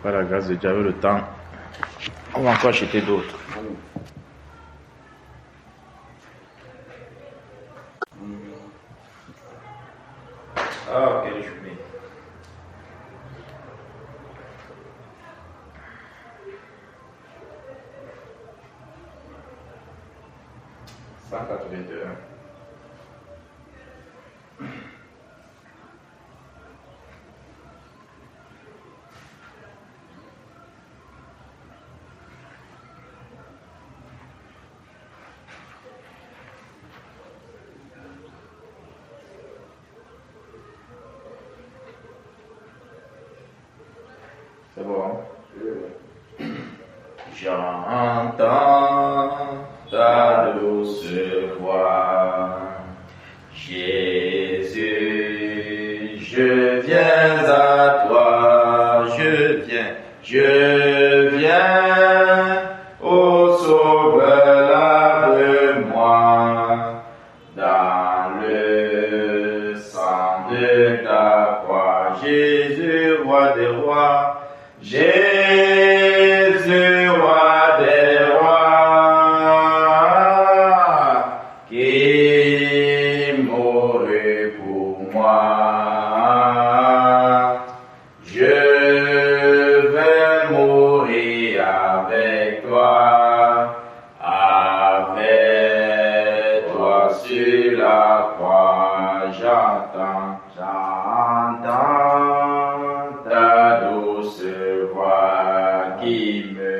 Par la grâce de Dieu, avec le temps, on va encore acheter d'autres. Ah, quelle journée. C'est bon. J'entends ta douce voix, Jésus, je viens à toi, je viens, ô Sauveur, lave-moi dans le sang de ta croix, Jésus, roi des rois. Jésus, roi des rois, qui mourut pour moi. Je veux mourir avec toi sur la croix. J'entends ta douce voix qui me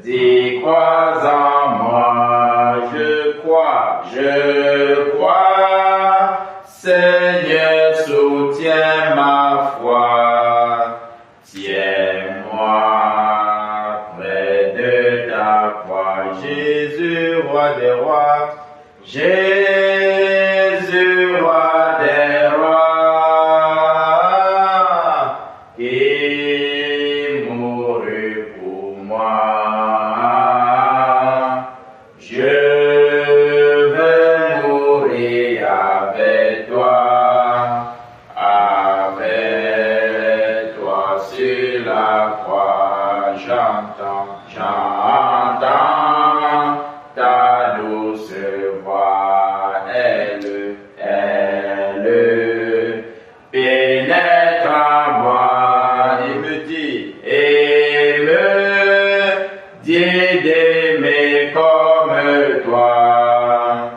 dit crois en moi, je crois, Seigneur, soutiens ma foi, tiens-moi près de ta croix, Jésus, roi des rois, Jésus, roi des rois, qui mourut pour moi. Je veux mourir avec toi sur la croix. J'entends ta douce voix, elle pénètre en moi et me dit d'aimer comme toi,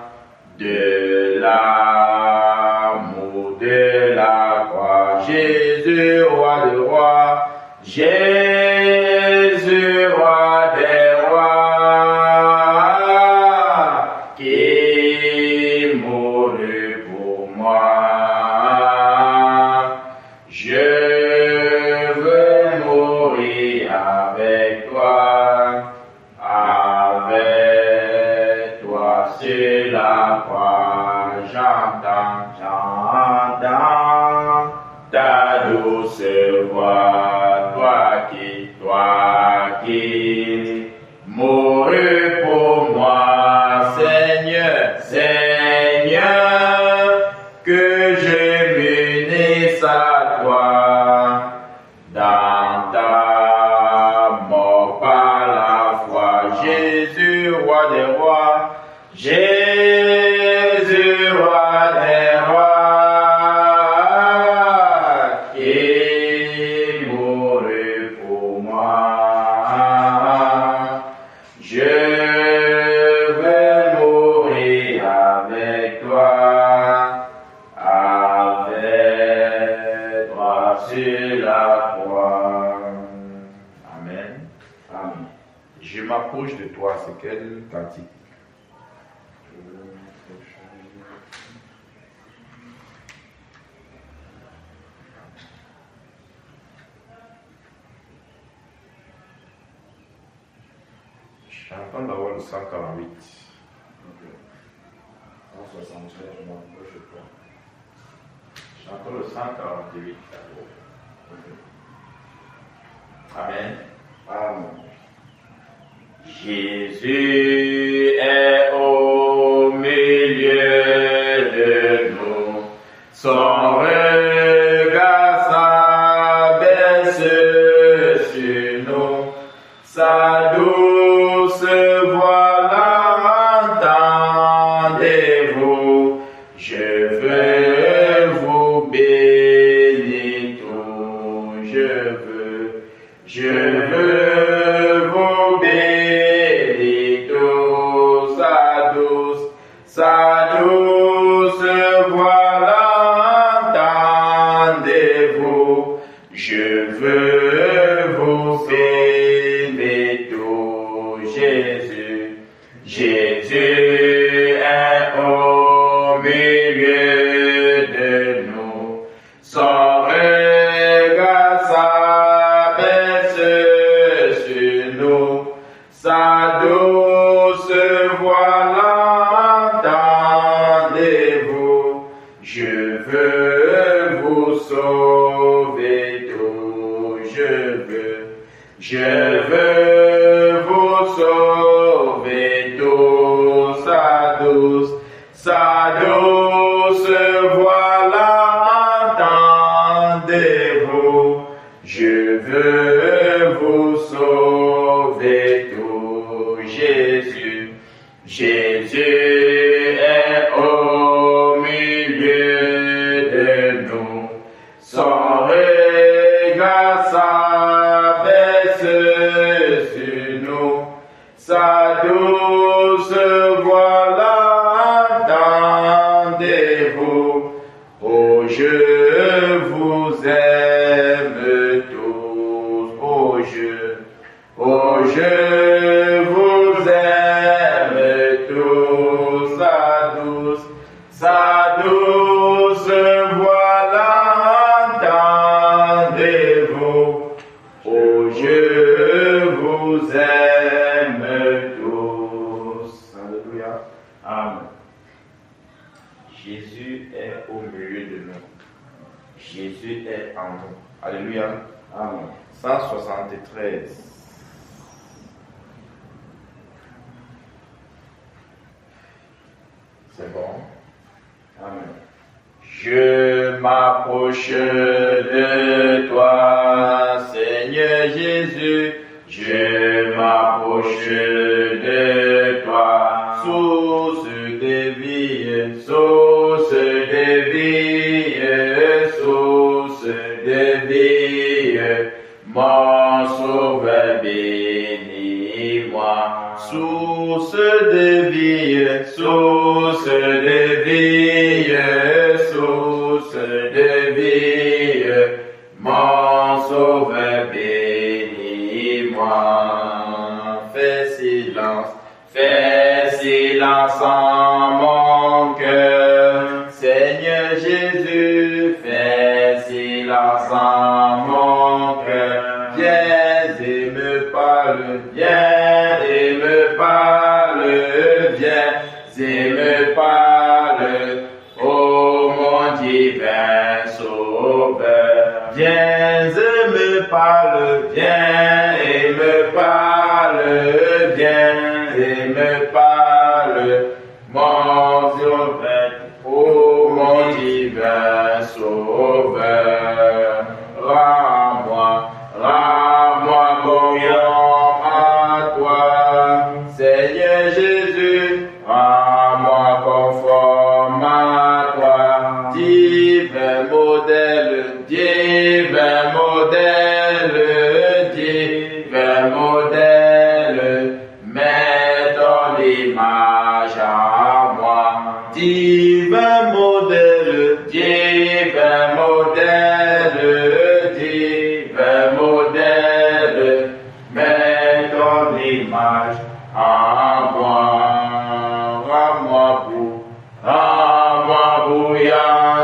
de l'amour de la croix, Jésus, roi des rois, Jésus, roi des rois, qui mourut pour moi. Je veux mourir avec toi sur la croix. J'entends ta douce voix, toi qui mourus pour moi, Seigneur, que je m'unisse à toi dans ta mort par la foi, Jésus, roi des rois, Jésus, roi des rois, qui mourut pour moi. Je veux mourir avec toi sur la croix. Amen. Amen. Je m'approche de toi, c'est quel cantique? J'entends d'avoir le 148. Ok. 163, je m'approche de toi. J'entends le 148 d'abord. Okay. Amen. Amen. Jésus est au milieu Son regard s'abaisse sur nous, sa douce voix l'entendez-vous. Je veux vous bénir tout, je veux vous bénir tout, sa douce voix l'entendez-vous. Je veux vous bénir tout, Jésus. Jésus est au milieu de nous. Son regard s'abaisse sur nous. Sa douce voix l'entendez-vous. Je veux vous sauver tout. Je veux vous sauver tout. Sa douce voix l'entendez-vous. Je veux vous sauver tout, Jésus. Jésus est au milieu de nous. Son regard s'abaisse sur nous. Sa douce voix l'entendez-vous. Oh, je vous aime tous. Oh, je vous aime tous. Sa douce voix l'entendez-vous. Oh, je vous aime tous. Alléluia. Amen. Jésus est au milieu de nous. Jésus est en nous. Alléluia. Amen. 173. C'est bon. Amen. Je m'approche de toi, Seigneur Jésus. Je m'approche de toi, source de vie, source de vie, source de vie. Mon sauveur, bénis-moi, source de vie, source de vie, source de vie. Mon sauveur, bénis-moi. Fais silence en mon cœur, Seigneur Jésus, fais silence en mon cœur. Viens et me parle, viens et me parle, viens et me parle, oh mon divin sauveur. Viens et me parle, viens et me parle, viens et me parle, mon sauveur, oh mon divin sauveur. Rends-moi confiant à toi, Seigneur Jésus, rends-moi conforme à toi, divin modèle, divin modèle, divin modèle, mets ton image en moi, divin modèle, divin modèle, divin modèle, mets ton image en moi. Rends-moi bouillant,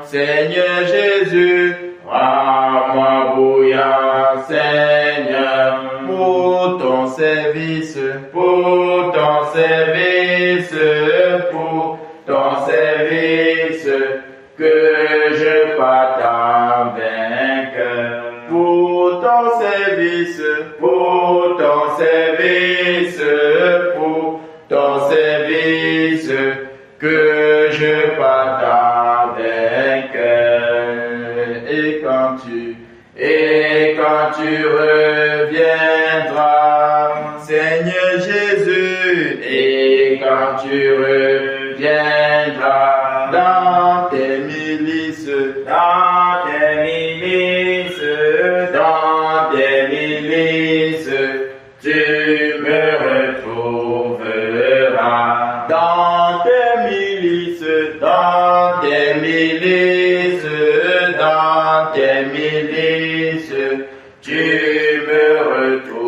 Seigneur Jésus, rends-moi bouillant, Seigneur, pour ton service, pour ton service, que je partage vainqueur. Pour ton service, que je partage quand tu reviendras, Seigneur Jésus, et quand tu reviendras dans tes milices, dans tes milices, dans tes milices, tu me retrouveras dans tes milices, dans tes milices, dans tes milices, tu me retrouveras.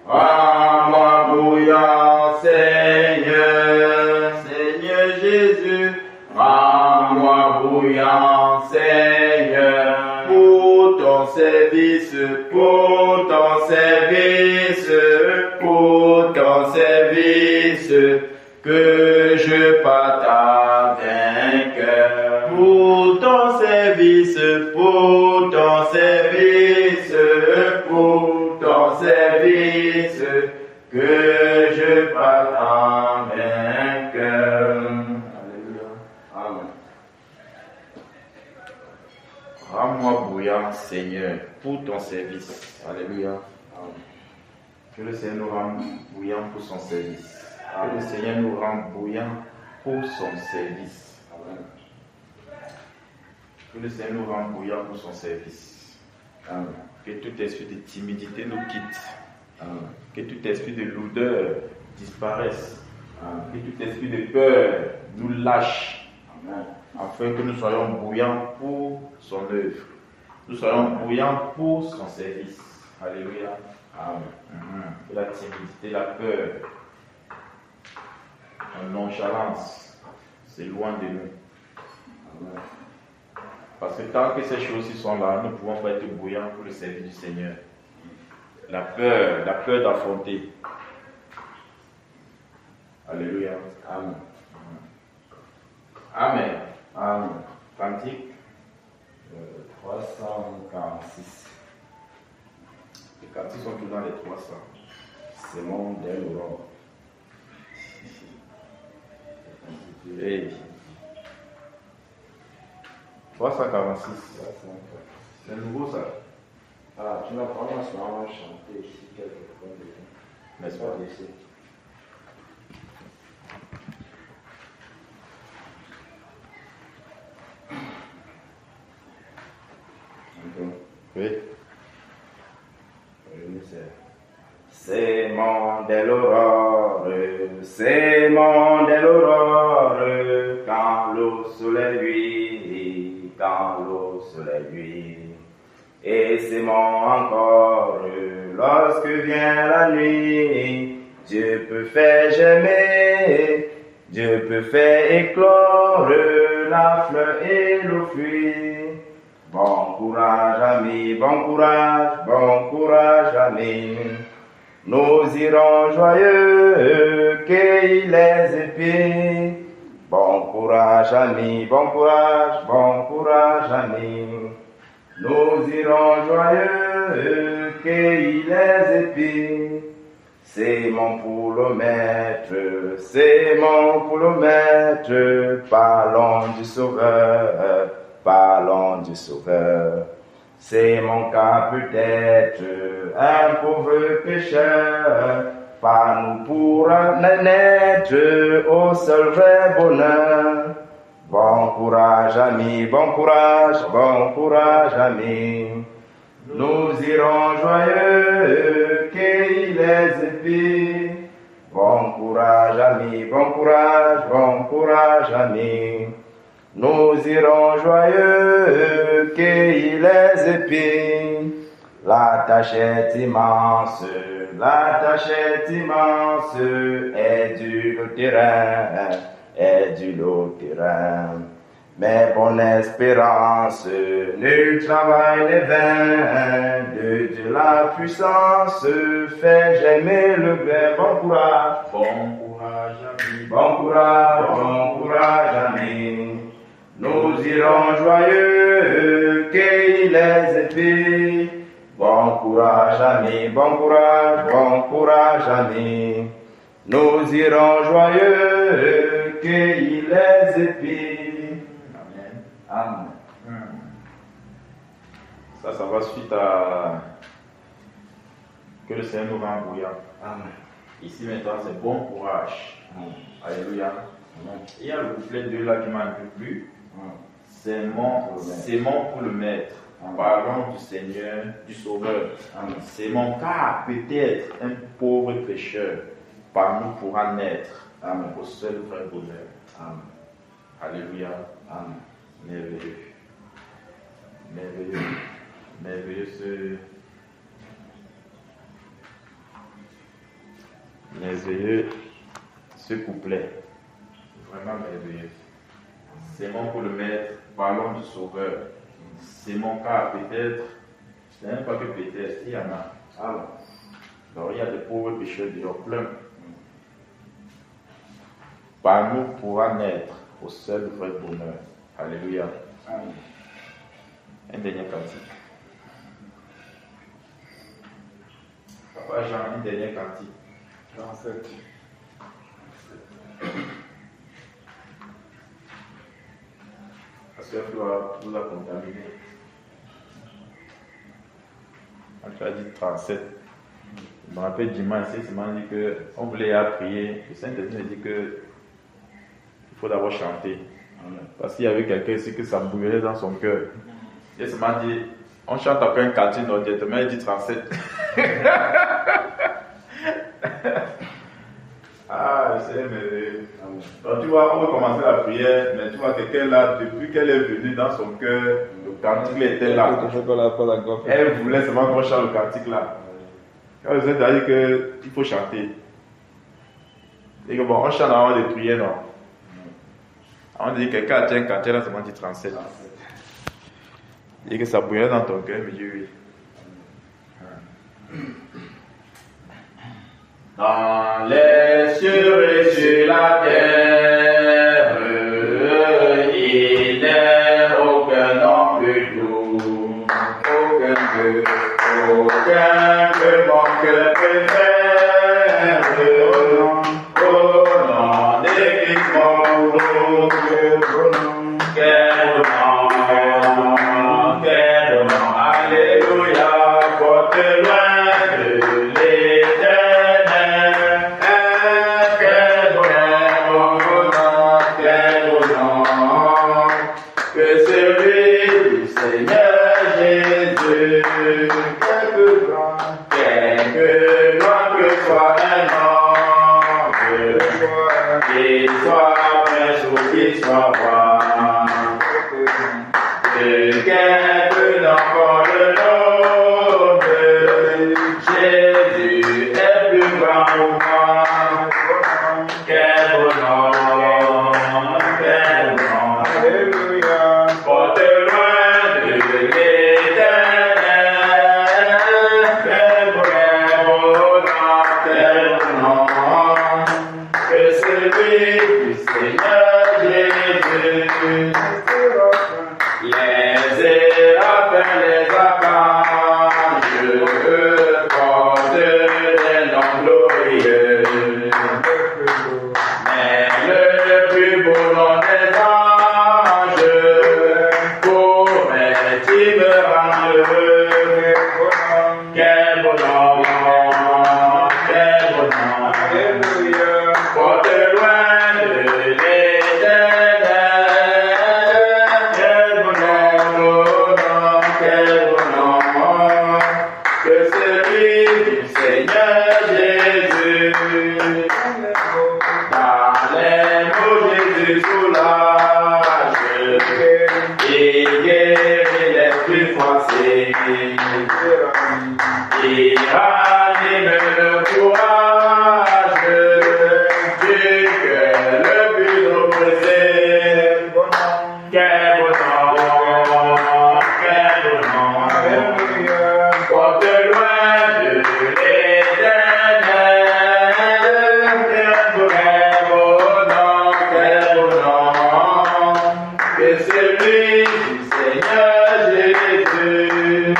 Rends-moi bouillant, Seigneur, Seigneur Jésus, rends-moi bouillant, Seigneur, pour ton service, pour ton service, pour ton service, que je partage vainqueur, pour ton service, pour ton service, pour ton service, que je partage vainqueur. Alléluia. Amen. Rends-moi bouillant, Seigneur, pour ton service. Alléluia. Amen. Que le Seigneur nous rende bouillant pour son service. Que le Seigneur nous rende bouillant pour son service. Amen. Que le Seigneur nous rende bouillant pour son service. Amen. Que tout esprit de timidité nous quitte. Amen. Que tout esprit de lourdeur disparaisse. Amen. Que tout esprit de peur nous lâche. Amen. Afin que nous soyons bouillants pour son œuvre. Nous soyons bouillants pour son service. Alléluia. Amen. Que la timidité, la peur, la nonchalance s'éloignent de nous. Amen. Parce que tant que ces choses-ci sont là, nous ne pouvons pas être bouillants pour le service du Seigneur. La peur d'affronter. Alléluia. Amen. Amen. Amen. Cantique 346. Les cantiques sont tous dans les 300. C'est mon dès l'aurore. Hey. 346. C'est nouveau ça. Ah, tu n'as pas vraiment chanté ici quelque fois. N'est-ce pas? Oui. C'est mon dès l'aurore, c'est mon dès l'aurore, quand le soleil luit, quand le soleil luit. Et c'est mon encore, lorsque vient la nuit, Dieu peut faire germer, Dieu peut faire éclore la fleur et le fruit. Bon courage, ami, bon courage, ami. Nous irons joyeux, cueillir les épis. Bon courage, ami, bon courage, ami. Nous irons joyeux, cueillir les épis. C'est mon poulomètre, c'est mon poulomètre. Parlons du Sauveur, parlons du Sauveur. C'est mon cas peut-être, un pauvre pécheur. Par nous pourra naître au seul vrai bonheur. Bon courage, ami, bon courage, ami. Nous irons joyeux, cueillir les épis. Bon courage, ami, bon courage, ami. Nous irons joyeux, cueillir les épis. La tâche est immense, est du terrain, Mais bonne espérance, nul travail n'est vain, de Dieu la puissance, fait germer le verbe. Bon courage, ami, bon courage, ami. Nous irons joyeux, cueillir les épis. Bon courage, ami, bon courage, ami. Nous irons joyeux, cueillir les épis. Amen. Amen. Ça va suite à que le Seigneur nous rend bouillant. Amen. Ici maintenant, c'est bon courage. Amen. Alléluia. Amen. Il y a le couplet 2 là qui m'a un peu plu. Amen. S'aimant pour le Maître. Parlons du Seigneur, du Sauveur. Amen. S'aimant car peut-être un pauvre pécheur par nous pourra naître. Amen. Au seul vrai bonheur. Amen. Alléluia. Amen. Merveilleux. Merveilleux. Merveilleux ce couplet. Vraiment merveilleux. S'aimant pour le Maître, parlons du Sauveur. S'aimant car peut-être, ce n'est pas que peut-être, il y en a. Amen. Alors il y a des pauvres pécheurs dehors plein. Par nous pourra naître au seul vrai bonheur. Alléluia. Amen. Un dernier cantique. Papa Jean, un dernier cantique. 37. Parce que Flora vous a contaminé. Quand tu as dit 37, je me rappelle dimanche, il m'a dit qu'on voulait prier. Le Saint-Esprit me dit qu'il faut d'abord chanter. Parce qu'il y avait quelqu'un ici que ça brûlait dans son cœur. Et il m'a dit, on chante après un quartier directement, il dit 37. Ah, c'est merveilleux. Donc tu vois, on va commencer la prière, mais tu vois quelqu'un là, depuis qu'elle est venue dans son cœur, le cantique était là. Elle voulait seulement qu'on chante le cantique là. Quand vous êtes dit qu'il faut chanter. Et que bon, on chante avant de prier, non? Avant de dire quelqu'un a dit un cantique là, seulement dit 37. Et que ça brûlait dans ton cœur, mais Dieu oui. Dans les cieux et sur la terre, il n'est aucun nom plus doux, aucun que mon cœur préfère. Au nom de Christ mon Dieu, quel nom, alléluia, porte loin de l'éternel. Quel nom, que celui du Seigneur Jésus. Quelque grand que soit un homme, qu'il soit prince ou qu'il soit roi, de quelque nom qu'on le nomme, Jésus est plus grand pour moi. Quel beau nom, alléluia, porte loin de l'éternel. Quel beau nom, que celui du Seigneur Jésus. Les séraphins, les archanges portent des noms glorieux. Mais le plus beau nom des anges, pourrait-il me rendre heureux? Quel beau nom, alléluia, porte loin de l'éternel. Quel beau nom, que celui du Seigneur Jésus. Dans les mots Jésus soulage, il guérit les plus froissés, il ranime le courage du cœur le plus oppressé. Quel beau nom, porte loin de l'éternel. Quel beau nom, que celui du Seigneur Jésus.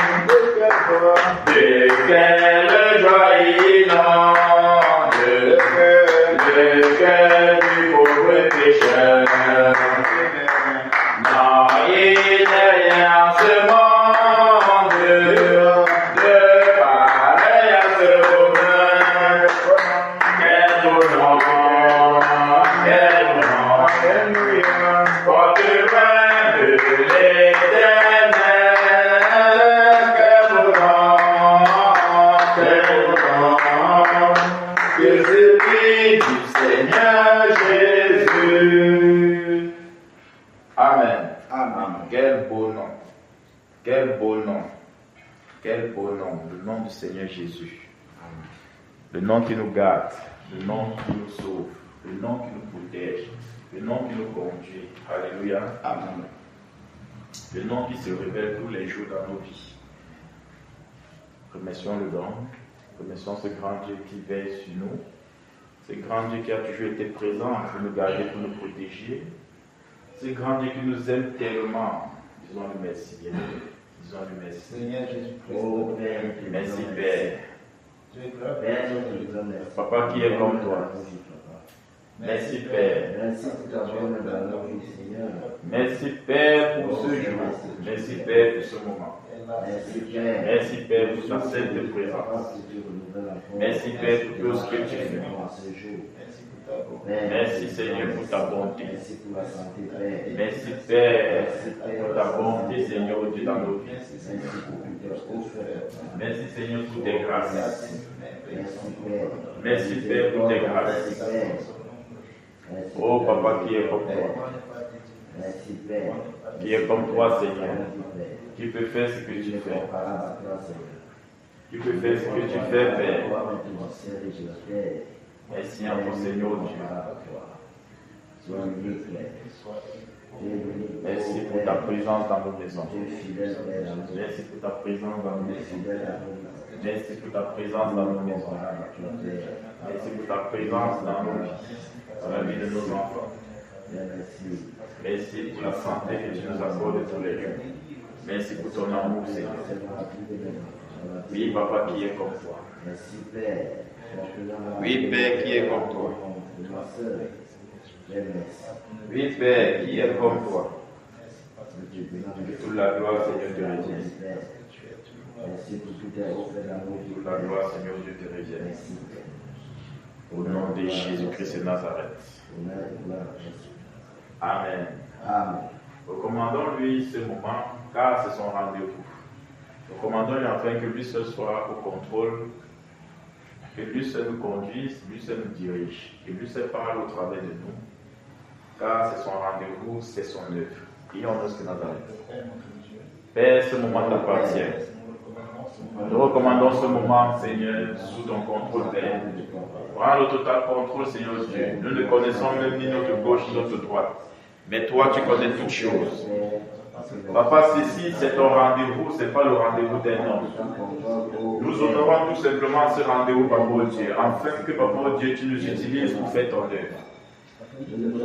De quelle joie il en Quel beau nom. Quel beau nom. Le nom du Seigneur Jésus. Le nom qui nous garde. Le nom qui nous sauve. Le nom qui nous protège. Le nom qui nous conduit. Alléluia. Amen. Le nom qui se révèle tous les jours dans nos vies. Remercions le don. Remercions ce grand Dieu qui veille sur nous. Ce grand Dieu qui a toujours été présent pour nous garder, pour nous protéger. Ce grand Dieu qui nous aime tellement. Disons-lui merci, bien aimé. Disons-lui merci. Seigneur Jésus-Christ. Oh Père, Merci Père. Père, je te donne merci. Papa qui est comme toi. Merci Père. Merci pour ta bonne dans nos vies, Seigneur. Merci Père pour ce jour. Merci Père pour ce moment. Merci Père. Merci Père pour ta sainte présence. Merci Père pour tout ce que tu fais. Merci Seigneur pour ta bonté. Merci pour la santé, Père. Merci Père pour ta bonté, Seigneur, Dieu dans nos vies. Merci pour tout ce que tu fais. Merci Seigneur pour tes grâces. Merci Père. Merci Père pour tes grâces. Oh Papa qui est comme toi. Merci Père. Qui est comme toi, Seigneur. Qui peut faire ce que tu fais. Qui peut faire ce que tu fais, Père. Merci encore, Seigneur Dieu. Merci pour ta présence dans nos maisons. Merci pour ta présence dans nos maisons. Merci pour ta présence dans nos maisons. Merci pour ta présence dans nos vies, dans la vie de nos enfants. Merci pour la santé que tu nous accordes tous les jours. Merci pour ton amour, Seigneur. Oui, Papa qui est comme toi. Oui, Père qui est comme toi. Oui, Père qui est comme toi. Toute la gloire, Seigneur, te revient. Toute la gloire, Seigneur, Dieu te revient. Au nom de Jésus-Christ de Nazareth. Amen. Recommandons-lui ce moment, car c'est son rendez-vous. Recommandons-lui afin que lui seul soit au contrôle, que lui seul nous conduise, lui seul nous dirige, que lui seul parle au travers de nous, car c'est son rendez-vous, c'est son œuvre. Prions dans ce Nazareth. Père, ce moment t'appartient. Nous recommandons ce moment, Seigneur, sous ton contrôle, Père. Prends le total contrôle, Seigneur Dieu. Nous ne connaissons même ni notre gauche ni notre droite. Mais toi, tu connais toutes choses. Papa, ceci, c'est ton rendez-vous, ce n'est pas le rendez-vous d'un homme. Nous honorons tout simplement ce rendez-vous, Papa Dieu, afin que, Papa Dieu, tu nous utilises pour faire ton œuvre.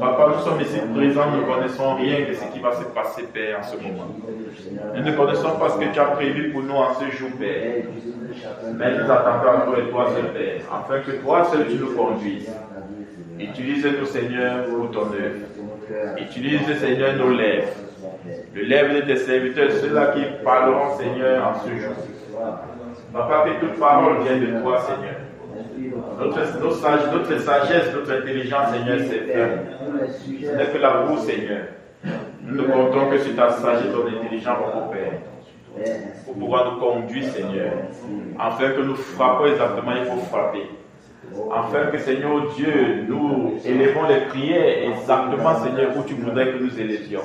Papa, nous sommes ici présents, nous ne connaissons rien de ce qui va se passer, Père, en ce moment. Nous ne connaissons pas ce que tu as prévu pour nous en ce jour, Père. Mais nous attendons à toi et toi seul, Père, afin que toi seul tu nous conduises. Utilise-nous, Seigneur, pour ton œuvre. Utilise, Seigneur, nos lèvres. Les lèvres de tes serviteurs, ceux-là qui parleront, Seigneur, en ce jour. Papa, que toute parole vienne de toi, Seigneur. Notre sagesse, notre intelligence, Seigneur, c'est ferme. Ce n'est que la boue, Seigneur. Nous ne comptons que sur ta sagesse et ton intelligence, mon Père, pour pouvoir nous conduire, Seigneur, afin que nous frappions exactement, il faut frapper. Afin que, Seigneur Dieu, nous élevons les prières exactement, Seigneur, où tu voudrais que nous élevions.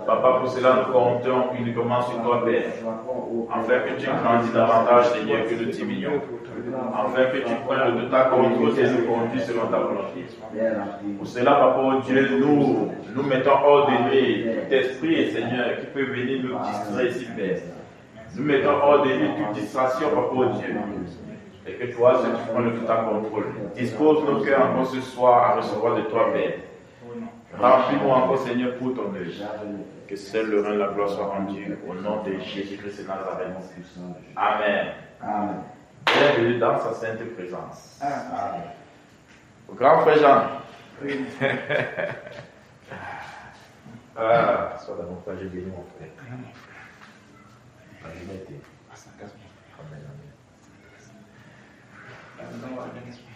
Papa, pour cela, nous comptons uniquement sur toi, Père. Afin que tu grandis davantage, Seigneur, que nous diminuons. Afin que tu prennes le total contrôle et nous conduis selon ta volonté. Pour cela, Papa, Dieu, nous mettons hors de nous tout esprit, Seigneur, qui peut venir nous distraire ici, Père. Nous mettons hors de nous toute distraction, Papa, Dieu. Et que toi, seul tu prends le total contrôle. Dispose nos cœurs encore ce soir à recevoir de toi, Père. Remplis-nous encore, Seigneur, pour ton œuvre. Que seul le règne de la gloire soit rendu au nom de Jésus-Christ de Nazareth. Amen. Amen. Bienvenue dans sa sainte présence. Amen. Grand frère Jean. Oui. Sois d'amour, j'ai béni mon frère. Amen.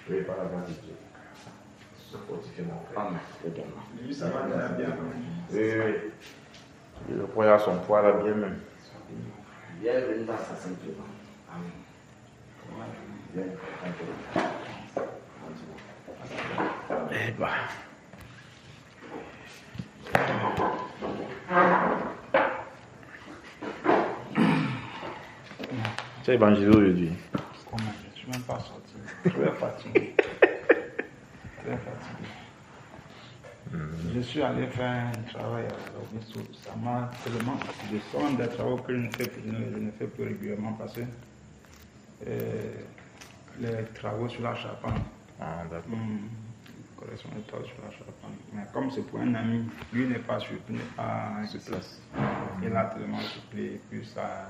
Oui, par la grâce de Dieu. Se fortifier mon frère. Lui, ça va bien. Oui. Il le croit à son poids là bien même. Bienvenue dans sa sainte présence. Amen. Eh ben. Tu as évangélisé aujourd'hui? Comment? Je ne suis même pas sorti. Très fatigué. Très fatigué. Je suis allé faire un travail à l'Obispo. Ça m'a tellement. Ce sont des travaux que je ne fais plus régulièrement parce que les travaux sur la charpente. Ah, d'accord. Correction des travaux sur la charpente. Mais comme c'est pour un ami, lui n'est pas sur place. Il a tellement soufflé et puis ça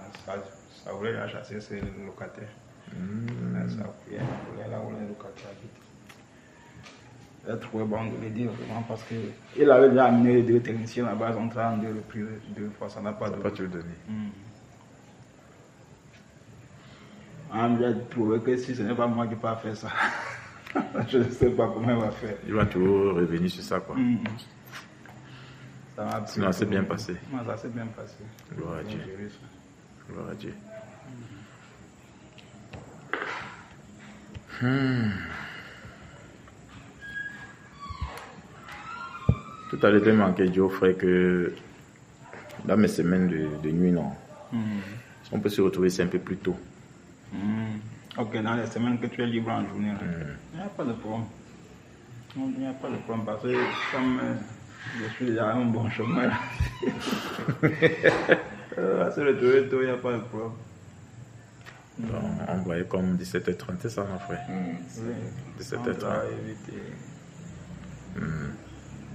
voulait la chasser ses locataires. Ça voulait là où les locataires habitent. J'ai trouvé bon de le dire vraiment parce qu'il avait déjà amené les deux techniciens là-bas, ils ont train de reprises 2 fois, ça n'a pas Ça de. pas te le donner. J'ai trouvé que si ce n'est pas moi qui peux faire ça, je ne sais pas comment il va faire. Il va toujours revenir sur ça, quoi. Ça m'a Sinon, ça s'est bien passé. Non, ça s'est bien passé. Gloire à J'ai Dieu. géré ça. Gloire à Dieu. Tout à l'heure, tu manquais Dieu, frère, que dans mes semaines de nuit, non. On peut se retrouver ici un peu plus tôt. Ok, dans les semaines que tu es libre en journée, il n'y a pas de problème. Il n'y a pas de problème parce que comme je suis déjà à un bon chemin, à se retrouver tôt, il n'y a pas de problème. On voyait comme 17h30, c'est ça, mon frère? Oui, 17h30.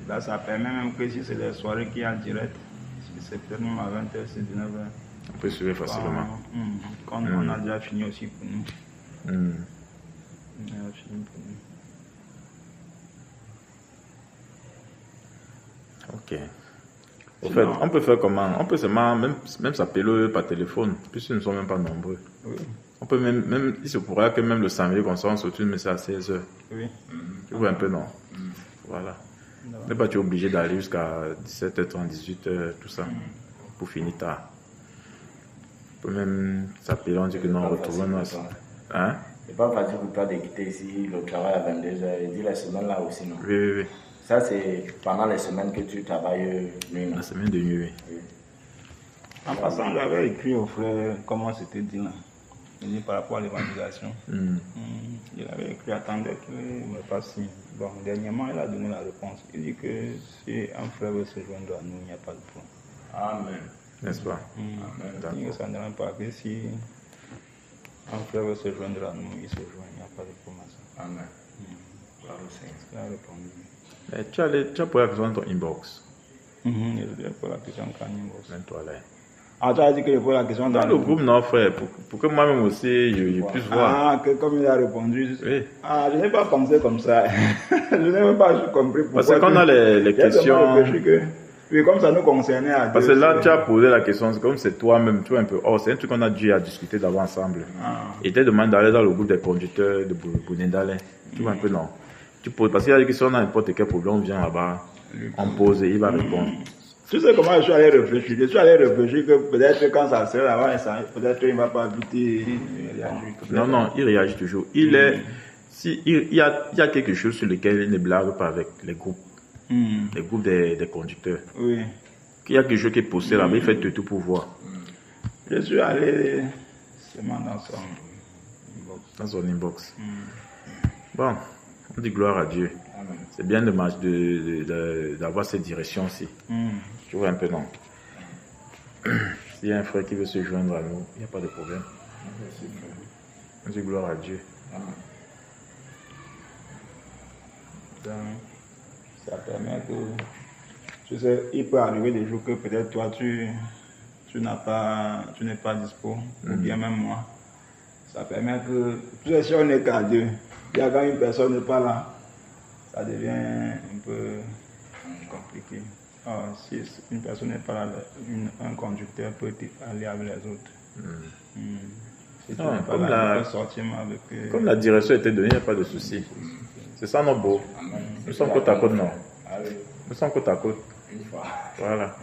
Là, ça permet même que si c'est des soirées qui sont en direct, si c'est peut-être même à 20h, c'est 19h. On peut suivre facilement. Quand on a déjà fini aussi pour nous. On a fini pour nous. Ok. Au fait, on peut faire comment? On peut seulement même s'appeler par téléphone, puisque nous ne sommes même pas nombreux. Oui. On peut même, il se pourrait que même le samedi, comme ça, on se retrouve, mais c'est à 16h. Oui. Tu vois un peu, non? Voilà. Tu n'es pas obligé d'aller jusqu'à 17h30, 18h, tout ça, pour finir tard. On peut même s'appeler, on dit que non, retrouvons-nous. Hein? C'est pas facile pour toi de quitter ici le travail à 22h. Il dit la semaine là aussi, non? Oui. Ça, c'est pendant les semaines que tu travailles nuit, non? La semaine de nuit, oui. En passant, j'avais écrit au frère comment c'était dit là. Il dit par rapport à l'évangélisation. Il avait écrit, attendez qu'il me passe signe. Bon, dernièrement, il a donné la réponse. Il dit que si un frère veut se joindre à nous, il n'y a pas de problème. Amen. N'est-ce pas? Il dit que ça ne dérange pas que si un frère veut se joindre à nous, il se joint, il n'y a pas de problème à ça. Amen. Gloire au Seigneur. Il a répondu. Mais tu as posé la question dans ton inbox. Il a posé la question quand il bosse. Mets-toi là. Ah, tu as dit que je pose la question Dans le groupe, non, frère, pour que moi-même aussi, je puisse voir. Ah, que comme il a répondu. Oui. Ah, je n'ai pas pensé comme ça. Je n'ai même pas compris pourquoi. Parce que quand on a les questions. Oui, comme ça nous concernait à Parce que là, tu as posé la question, c'est comme c'est toi-même, tu vois un peu. Oh, c'est un truc qu'on a dû à discuter d'abord ensemble. Et tu demandé d'aller dans le groupe des conducteurs de Bounindalé. Tu vois un peu, non? Tu poses, parce qu'il y a des questions, on a n'importe quel problème, on vient là-bas, on pose et il va répondre. Tu sais comment je suis allé réfléchir? Je suis allé réfléchir que peut-être quand ça sert là-bas, peut-être qu'il ne va pas vite réagir. Non, il réagit toujours. Il y a quelque chose sur lequel il ne blague pas avec les groupes. Les groupes des conducteurs. Oui. Il y a quelque chose qui est posté là-bas, il fait tout pour voir. Je suis allé seulement dans son inbox. Bon, on dit gloire à Dieu. C'est bien dommage d'avoir cette direction-ci. Tu vois un peu, non? S'il y a un frère qui veut se joindre à nous, il n'y a pas de problème. On dit gloire à Dieu. Donc, ça permet que, tu sais, il peut arriver des jours que peut-être toi, tu n'es pas dispo, ou bien même moi. Ça permet que, tu sais, si on est qu'à deux, il y a quand une personne n'est pas là, ça devient un peu compliqué. Alors, si une personne n'est pas là, un conducteur peut aller avec les autres. Si tu n'es pas là, tu peux sortir avec... Comme la direction était donnée, il n'y a pas de souci. C'est ça, non, beau. Nous sommes côte à côte, non? Nous sommes côte à côte. Voilà.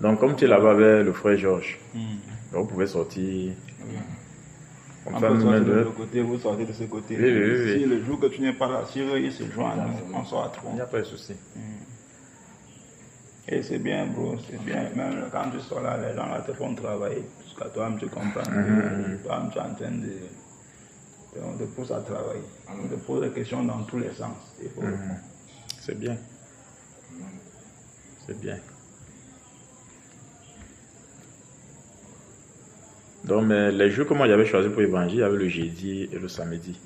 Donc, comme tu es là-bas avec le frère Georges, vous pouvez sortir. Comme ça, nous de l'autre côté, vous sortez de ce côté. Oui. Si le jour que tu n'es pas là, si il se joint à nous, on sort à trois. Il n'y a pas de souci. Et c'est bien, bro, c'est bien. Même quand tu sors là, les gens là te font travailler. Jusqu'à toi-même, tu comprends. Toi-même, tu es en train de. On te pousse à travailler. On te pose des questions dans tous les sens. Il faut répondre. C'est bien. C'est bien. Donc, mais les jours que moi j'avais choisi pour l'évangile, il y avait le jeudi et le samedi.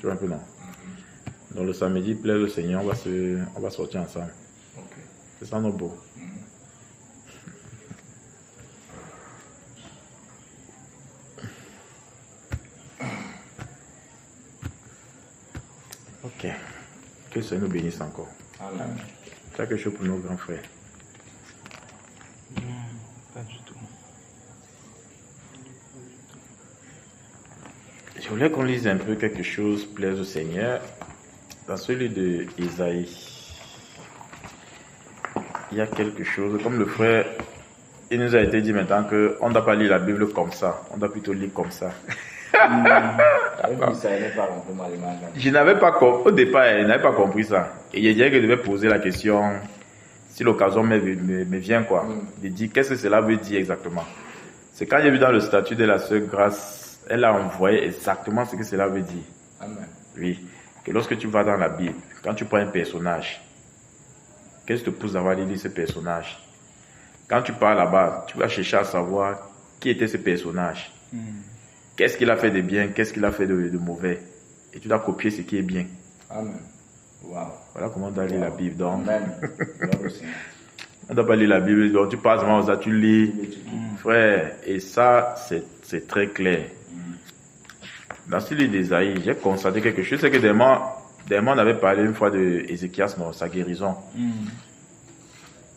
Tu vois un peu, non? Donc, le samedi, plaît le Seigneur, on va sortir ensemble. Okay. C'est ça, nos beaux. Ok. Que le Seigneur nous bénisse encore. Amen. Quelque chose pour nos grands frères. Pas du tout. Je voulais qu'on lise un peu quelque chose, plaise au Seigneur, dans celui de Isaïe. Il y a quelque chose, comme le frère, il nous a été dit maintenant qu'on ne doit pas lire la Bible comme ça, on doit plutôt lire comme ça. Je n'avais pas compris, au départ, je n'avais pas compris ça. Et je disais que je devais poser la question, si l'occasion me vient, quoi, de dire qu'est-ce que cela veut dire exactement. C'est quand j'ai vu dans le statut de la sœur Grâce, elle a envoyé exactement ce que cela veut dire. Amen. Oui, que lorsque tu vas dans la Bible, quand tu prends un personnage, qu'est-ce qui te pousse d'avoir lire ce personnage? Quand tu pars là-bas, tu vas chercher à savoir qui était ce personnage. Qu'est-ce qu'il a fait de bien, qu'est-ce qu'il a fait de mauvais. Et tu dois copier ce qui est bien. Amen. Wow. Voilà comment on doit lire la Bible. Donc, Amen. on ne doit pas lire la Bible, donc tu passes devant ça, tu lis. Frère, et ça, c'est très clair. Dans ce livre d'Ésaïe, j'ai constaté quelque chose, c'est que Démon avait parlé une fois de Ézéchias, sa guérison.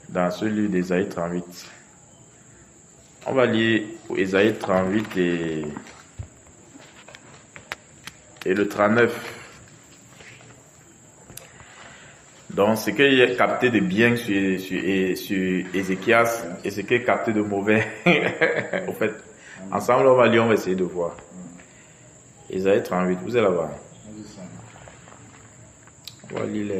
Dans ce livre d'Ésaïe 38. On va lire Ésaïe 38 et le 39. Donc, ce qu'il a capté de bien sur Ézéchias et ce qu'il a capté de mauvais. En fait, ensemble, on va lire, on va essayer de voir. Ésaïe 38, vous allez voir. On va lire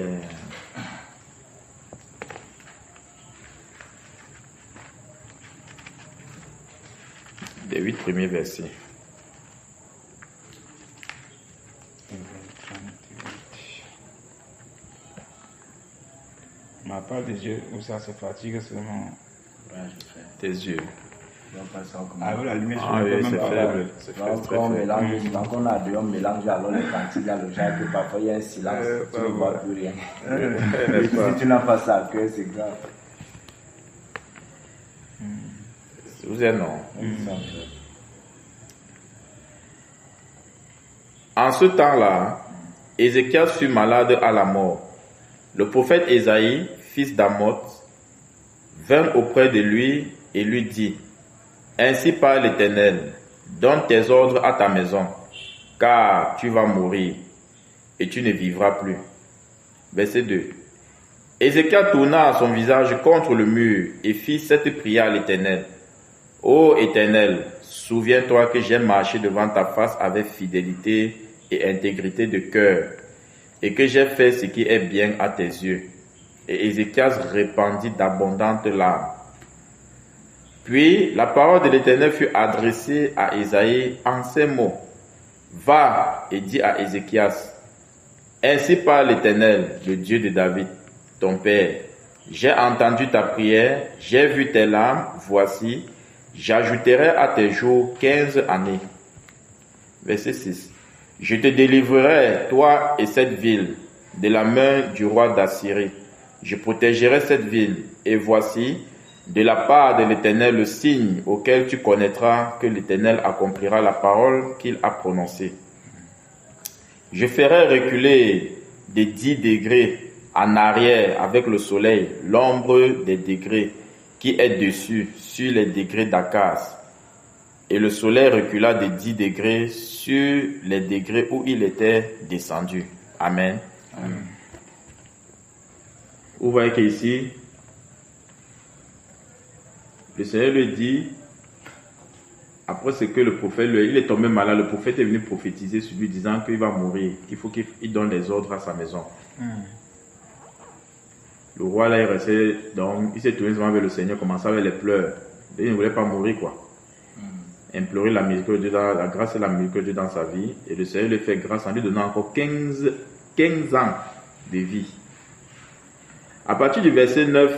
les 8 premiers versets. Ma part des yeux, où ça se fatigue seulement. Tes yeux. Avec la lumière, Ah je ne oui, peux c'est même pas faible. voir. C'est Donc, faible, très on faible. mélange, donc on a deux, on mélange alors les quantités, il y a le genre que parfois il y a un silence, tu ne vois plus rien. Et si tu n'as pas ça à cœur, c'est grave. Vous êtes non. En ce temps-là, Ézéchias fut malade à la mort. Le prophète Ésaïe, fils d'Amoth, vint auprès de lui et lui dit: Ainsi parle l'Éternel, donne tes ordres à ta maison, car tu vas mourir et tu ne vivras plus. Verset 2. Ézéchias tourna son visage contre le mur et fit cette prière à l'Éternel. Ô Éternel, souviens-toi que j'ai marché devant ta face avec fidélité et intégrité de cœur, et que j'ai fait ce qui est bien à tes yeux. Et Ézéchias répandit d'abondantes larmes. Puis la parole de l'Éternel fut adressée à Ésaïe en ces mots: Va et dis à Ézéchias: Ainsi parle l'Éternel, le Dieu de David, ton père. J'ai entendu ta prière, j'ai vu tes larmes, voici, j'ajouterai à tes jours 15 années. Verset 6. Je te délivrerai, toi et cette ville, de la main du roi d'Assyrie. Je protégerai cette ville, et voici, de la part de l'Éternel, le signe auquel tu connaîtras que l'Éternel accomplira la parole qu'il a prononcée. Je ferai reculer de 10 degrés en arrière avec le soleil, l'ombre des degrés qui est dessus, sur les degrés d'Akaz. Et le soleil recula de 10 degrés sur les degrés où il était descendu. Amen. Amen. Vous voyez qu'ici, le Seigneur lui dit, après ce que le prophète, il est tombé malade, le prophète est venu prophétiser sur lui disant qu'il va mourir, qu'il faut qu'il donne les ordres à sa maison. Le roi là, il restait, donc il s'est tourné vers le Seigneur, commençait avec les pleurs. Il ne voulait pas mourir, quoi. Implorer la miséricorde de Dieu, la grâce et la miséricorde de Dieu dans sa vie. Et le Seigneur lui fait grâce en lui donnant encore 15 ans de vie. À partir du verset 9,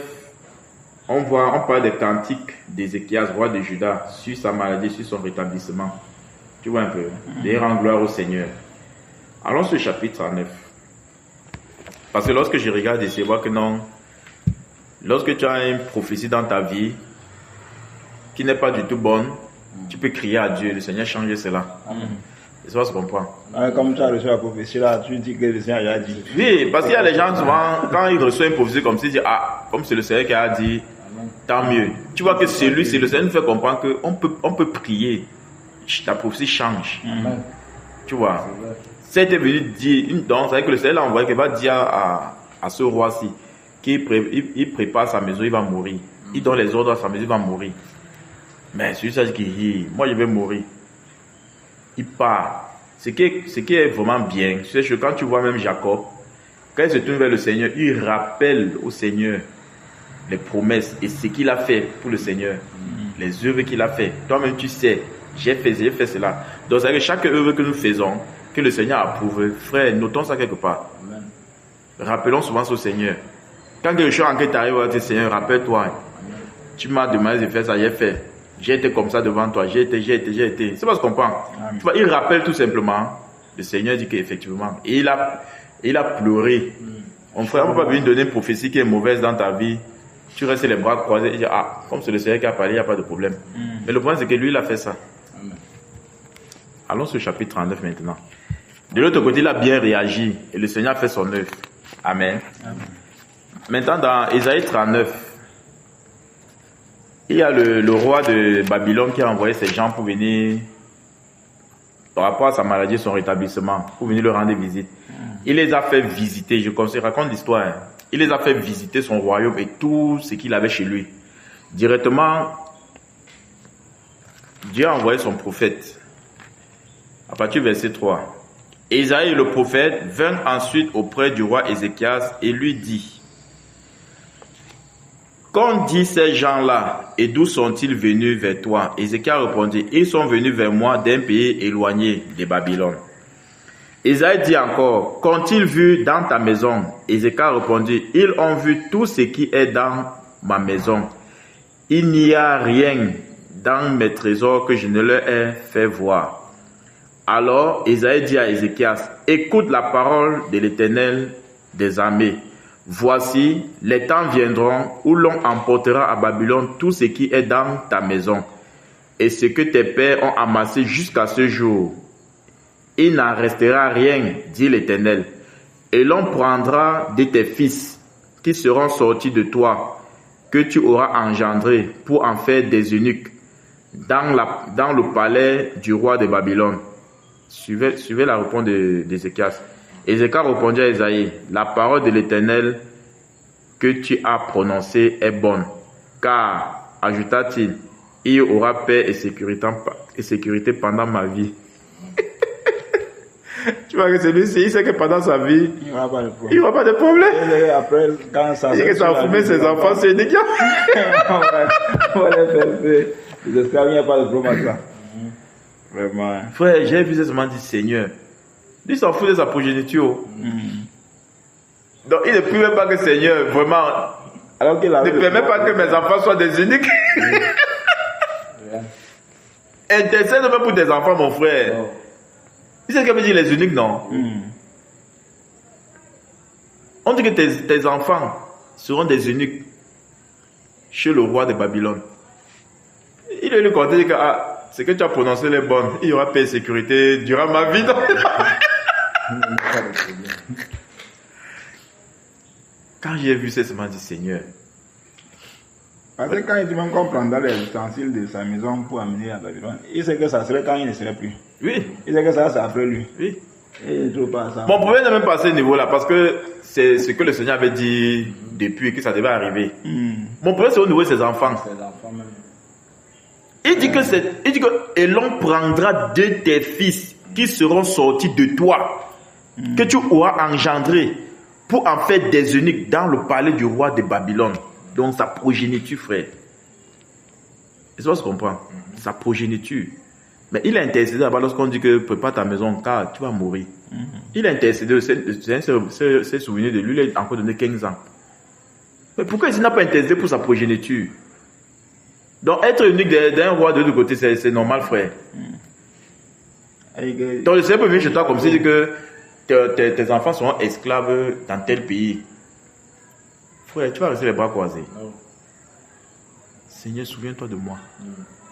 on parle des cantiques d'Ézéchias, roi de Juda, sur sa maladie, sur son rétablissement. Tu vois un peu, de rendre gloire au Seigneur. Allons sur le chapitre 39. Parce que lorsque je regarde ici, je vois que non, lorsque tu as une prophétie dans ta vie qui n'est pas du tout bonne, tu peux crier à Dieu, le Seigneur change cela. Et ça se comprend. Comme tu as reçu la prophétie là, tu dis que le Seigneur a dit. Oui, parce qu'il y a les gens souvent, quand ils reçoivent une prophétie comme ça, ils disent, ah, comme c'est le Seigneur qui a dit, tant mieux. Tu vois que c'est le Seigneur nous fait comprendre qu'on peut prier. Ta prophétie change. Tu vois. C'est venu dire une danse avec le Seigneur l'a envoyé, qu'il va dire à ce roi-ci qu'il prépare sa maison, il va mourir. Il donne les ordres à sa maison, il va mourir. Mais celui-ci qui dit, moi je vais mourir. Il part. Ce qui est vraiment bien, c'est que quand tu vois même Jacob, quand il se tourne vers le Seigneur, il rappelle au Seigneur les promesses et ce qu'il a fait pour le Seigneur, les œuvres qu'il a fait. Toi-même tu sais, j'ai fait cela. Donc c'est que chaque œuvre que nous faisons, que le Seigneur approuve, frère, notons ça quelque part. Amen. Rappelons souvent au Seigneur. Quand quelque chose en qui t'arrive, on va dire, Seigneur, rappelle-toi. Tu m'as demandé de faire ça, j'ai fait. J'ai été comme ça devant toi, j'ai été. C'est pas ce qu'on comprend. Tu vois, il rappelle tout simplement. Le Seigneur dit qu'effectivement, et il a pleuré. Mon frère, on ne peut pas venir donner une prophétie qui est mauvaise dans ta vie. Tu restes les bras croisés et dire, ah, comme c'est le Seigneur qui a parlé, il n'y a pas de problème. Mais le problème, c'est que lui, il a fait ça. Amen. Allons sur le chapitre 39 maintenant. De l'autre côté, il a bien réagi et le Seigneur a fait son œuvre. Amen. Amen. Maintenant, dans Ésaïe 39, il y a le roi de Babylone qui a envoyé ses gens pour venir, par rapport à sa maladie, son rétablissement, pour venir leur rendre visite. Il les a fait visiter, je raconte l'histoire, il les a fait visiter son royaume et tout ce qu'il avait chez lui. Directement, Dieu a envoyé son prophète. À partir du verset 3. Ésaïe le prophète vint ensuite auprès du roi Ézéchias et lui dit, qu'ont dit ces gens-là et d'où sont-ils venus vers toi? Ézéchias répondit, ils sont venus vers moi d'un pays éloigné de Babylone. Ésaïe dit encore, qu'ont-ils vu dans ta maison? Ézéchias répondit, ils ont vu tout ce qui est dans ma maison. Il n'y a rien dans mes trésors que je ne leur ai fait voir. Alors Ésaïe dit à Ézéchias, écoute la parole de l'Éternel des armées. Voici, les temps viendront où l'on emportera à Babylone tout ce qui est dans ta maison et ce que tes pères ont amassé jusqu'à ce jour. Il n'en restera rien, dit l'Éternel, et l'on prendra de tes fils qui seront sortis de toi, que tu auras engendrés pour en faire des eunuques dans le palais du roi de Babylone. Suivez la réponse d'Ézéchias. Ézéchias répondit à Ésaïe, la parole de l'Éternel que tu as prononcée est bonne, car, ajouta-t-il, il y aura paix et sécurité pendant ma vie. Tu vois que celui-ci, il sait que pendant sa vie, il n'y aura pas de problème. Et après, quand ça il ça a fumé ses enfants, c'est dégueu. J'espère qu'il n'y a pas de problème avec ça. Vraiment. Frère, j'ai vu seulement dit Seigneur. Lui s'en fout de sa progéniture. Donc il ne prie même pas que Seigneur, vraiment, alors qu'il ne permet pas que mes enfants soient des uniques. Intercède même pour tes enfants, mon frère. Oh. Tu sais ce que veut dire les uniques, non? On dit que tes enfants seront des eunuques chez le roi de Babylone. Il lui compter que ce que tu as prononcé les bonnes, il y aura paix et sécurité durant ma vie. Quand j'ai vu ça, je me dit Seigneur. Parce que quand il dit même qu'on prendra les ustensiles de sa maison pour amener à Babylone, il sait que ça serait quand il ne serait plus. Oui. Il sait que ça, c'est après lui. Oui. Et il ne trouve pas ça. Mon problème n'est même pas à ce niveau-là, parce que c'est ce que le Seigneur avait dit depuis que ça devait arriver. Mon problème, c'est au niveau de ses enfants. Il dit que et l'on prendra de tes fils qui seront sortis de toi, que tu auras engendré pour en faire des eunuques dans le palais du roi de Babylone. Donc sa progéniture, frère. Et ça, on se comprend. Sa progéniture. Mais il a intercédé là-bas lorsqu'on dit que prépare ta maison car tu vas mourir. Il a intercédé, c'est souvenu de lui, il a encore donné 15 ans. Mais pourquoi il n'a pas intercédé pour sa progéniture? Donc être eunuque d'un roi de l'autre côté, c'est normal, frère. Donc le Seigneur peut venir chez toi comme s'il dit que tes enfants seront esclaves dans tel pays. Frère, tu vas rester les bras croisés. Seigneur, souviens-toi de moi.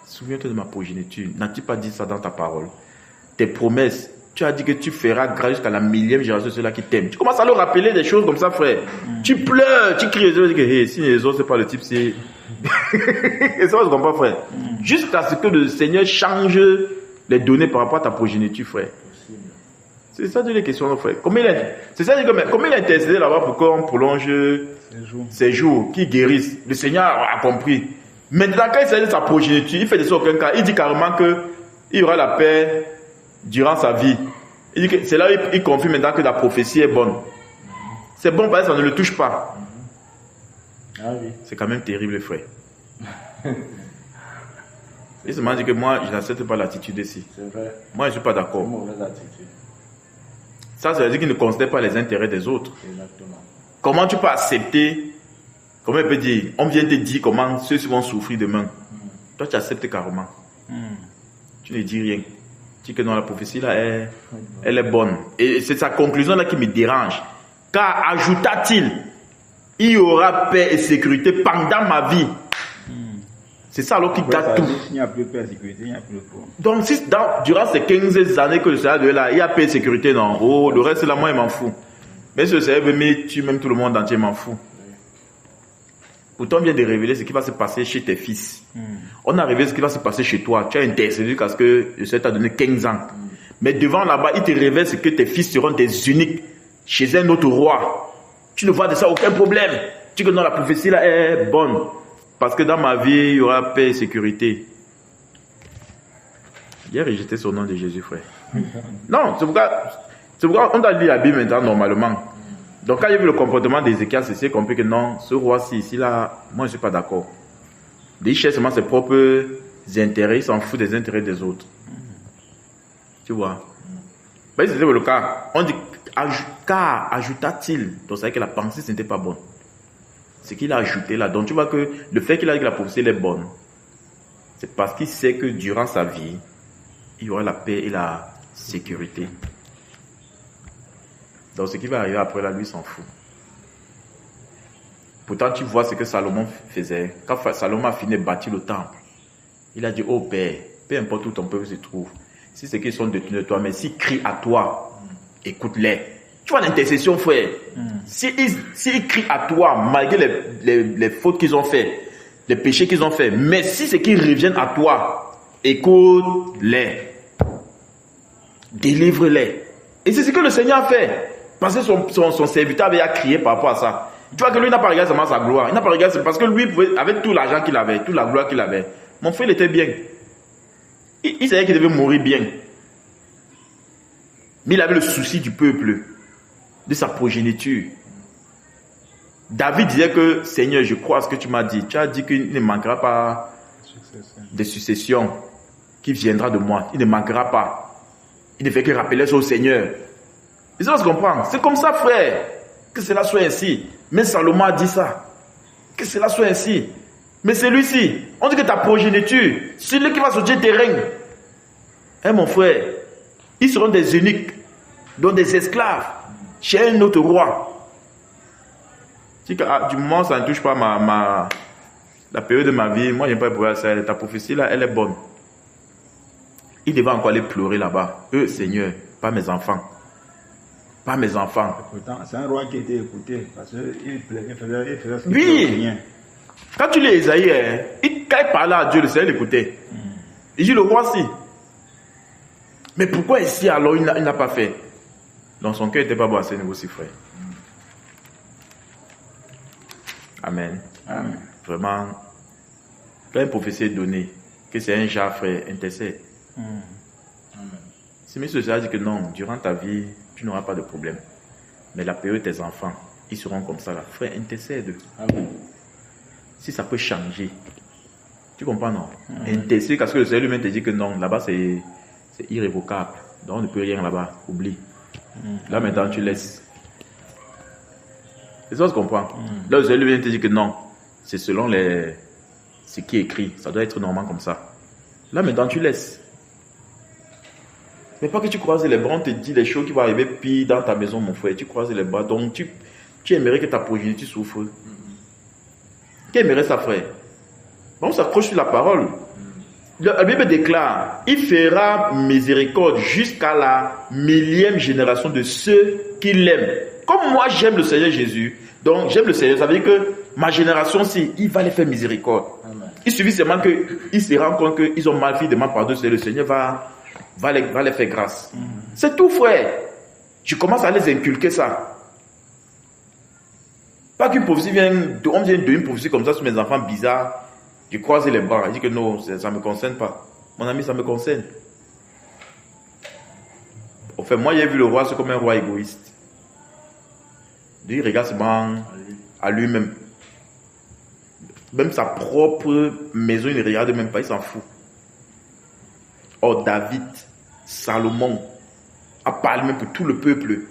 Souviens-toi de ma progéniture. N'as-tu pas dit ça dans ta parole? Tes promesses, tu as dit que tu feras grâce jusqu'à la 1000e génération de ceux-là qui t'aiment. Tu commences à leur rappeler des choses comme ça, frère. Tu pleures, tu cries, tu dis que hey, si les autres, c'est pas le type, c'est... Et ça, je comprends, frère. Jusqu'à ce que le Seigneur change les données par rapport à ta progéniture, frère. C'est ça les questions, frère. C'est ça que comment il a intercédé là-bas pour qu'on prolonge ses jours, qu'il guérisse. Le Seigneur a compris. Maintenant, quand il s'agit de sa progéniture, il fait de ça aucun cas. Il dit carrément qu'il y aura la paix durant sa vie. Il dit que c'est là il confirme maintenant que la prophétie est bonne. C'est bon parce que ça ne le touche pas. Ah oui. C'est quand même terrible, frère. Il se m'a dit que moi, je n'accepte pas l'attitude ici. C'est vrai. Moi, je ne suis pas C'est d'accord. une mauvaise attitude. Ça veut dire qu'il ne considère pas les intérêts des autres. Exactement. Comment tu peux accepter, comment il peut dire, on vient te dire comment ceux-ci vont souffrir demain. Toi, tu acceptes carrément. Tu ne dis rien. Tu dis que non, la prophétie là, elle est bonne. Et c'est sa conclusion là qui me dérange. Car, ajouta-t-il, il y aura paix et sécurité pendant ma vie. C'est ça alors qui gâte tout. Il n'y a plus de paix et sécurité, il n'y a plus de paix. Donc, si durant ces 15 années que le Seigneur est là, il y a paix et sécurité, non. Oh, le reste là, moi, il m'en fout. Mais si le Seigneur veut me tuer même tout le monde entier, il m'en fout. Pourtant, on vient de révéler ce qui va se passer chez tes fils. On a révélé ce qui va se passer chez toi. Tu as intercédé parce que le Seigneur t'a donné 15 ans. Mais devant là-bas, il te révèle ce que tes fils seront des uniques chez un autre roi. Tu ne vois de ça aucun problème. Tu dis que non, la prophétie là est bonne. Parce que dans ma vie, il y aura paix et sécurité. J'ai rejeté son nom de Jésus, frère. Non, c'est pourquoi on doit lire la Bible maintenant normalement. Donc quand j'ai vu le comportement d'Ézéchias, c'est compris que non, ce roi-ci, ici, là, moi je ne suis pas d'accord. Il cherche seulement ses propres intérêts, il s'en fout des intérêts des autres. Tu vois. Ben, c'était le cas. On dit, car ajouta-t-il. Donc c'est vrai que la pensée, ce n'était pas bonne. Ce qu'il a ajouté là. Donc tu vois que le fait qu'il a dit que la prophétie elle est bonne, c'est parce qu'il sait que durant sa vie, il y aura la paix et la sécurité. Donc ce qui va arriver après là, lui s'en fout. Pourtant tu vois ce que Salomon faisait. Quand Salomon a fini de bâtir le temple, il a dit, oh Père, peu importe où ton peuple se trouve, si c'est qu'ils sont détenus de toi, mais s'ils crient à toi, écoute-les. Tu vois l'intercession, frère. S'ils crient à toi, malgré les fautes qu'ils ont fait, les péchés qu'ils ont fait, mais si c'est qu'ils reviennent à toi, écoute-les. Délivre-les. Et c'est ce que le Seigneur a fait. Parce que son serviteur avait crié par rapport à ça. Tu vois que lui n'a pas regardé seulement sa gloire. Il n'a pas regardé parce que lui, avec tout l'argent qu'il avait, toute la gloire qu'il avait, mon frère il était bien. Il savait qu'il devait mourir bien. Mais il avait le souci du peuple, de sa progéniture. David disait que, Seigneur, je crois à ce que tu m'as dit. Tu as dit qu'il ne manquera pas de succession qui viendra de moi. Il ne manquera pas. Il ne fait que rappeler ça au Seigneur. Et ça, on se comprend. C'est comme ça, frère. Que cela soit ainsi. Mais Salomon a dit ça. Que cela soit ainsi. Mais celui-ci, on dit que ta progéniture, celui qui va sortir tes règnes. Hein, mon frère, ils seront des eunuques, donc des esclaves, chez un autre roi. Du moment où ça ne touche pas la période de ma vie, moi, je n'ai pas pour ça. Ta prophétie, là, elle est bonne. Il devait encore aller pleurer là-bas. Seigneur, pas mes enfants. Pas mes enfants. Pourtant, c'est un roi qui était écouté. Parce qu'il faisait ce qu'il oui. Quand tu lis Esaïe, quand il parlait à Dieu, le Seigneur l'écoutait. Il dit, le roi-ci. Mais pourquoi ici, alors, il n'a pas fait? Donc, son cœur n'était pas bon à ce niveau-ci, frère. Amen. Amen. Vraiment, quand une prophétie est donnée, que c'est un genre, frère, intercède. Si M. César dit que non, durant ta vie, tu n'auras pas de problème. Mais la période de tes enfants, ils seront comme ça là. Frère, intercède. Amen. Si ça peut changer. Tu comprends, non? Intercède parce que le Seigneur lui-même te dit que non, là-bas c'est irrévocable. Donc on ne peut rien là-bas. Oublie. Là maintenant tu laisses. C'est ça, tu comprends? Là le Seigneur lui-même te dit que non. C'est selon ce qui est écrit. Ça doit être normal comme ça. Là maintenant tu laisses. Mais pas que tu croises les bras, on te dit les choses qui vont arriver pire dans ta maison, mon frère. Tu croises les bras. Donc tu aimerais que ta progéniture souffre. Qui aimerait ça, frère? On s'accroche sur la parole. La Bible déclare, il fera miséricorde jusqu'à la 1000e génération de ceux qui l'aiment. Comme moi j'aime le Seigneur Jésus, donc j'aime le Seigneur, ça veut dire que ma génération, il va les faire miséricorde. Amen. Il suffit seulement qu'ils se rendent compte qu'ils ont mal fait, demandent pardon, le Seigneur va les faire grâce. C'est tout, frère. Je commence à les inculquer ça. Pas qu'une prophétie on vient de une prophétie comme ça sur mes enfants bizarres. Je croise les bras, je dis que non, ça ne me concerne pas. Mon ami, ça me concerne. Enfin, moi, j'ai vu le roi, c'est comme un roi égoïste. Il regarde seulement à lui-même. Même sa propre maison, il ne regarde même pas, il s'en fout. Or, David, Salomon, a parlé même pour tout le peuple.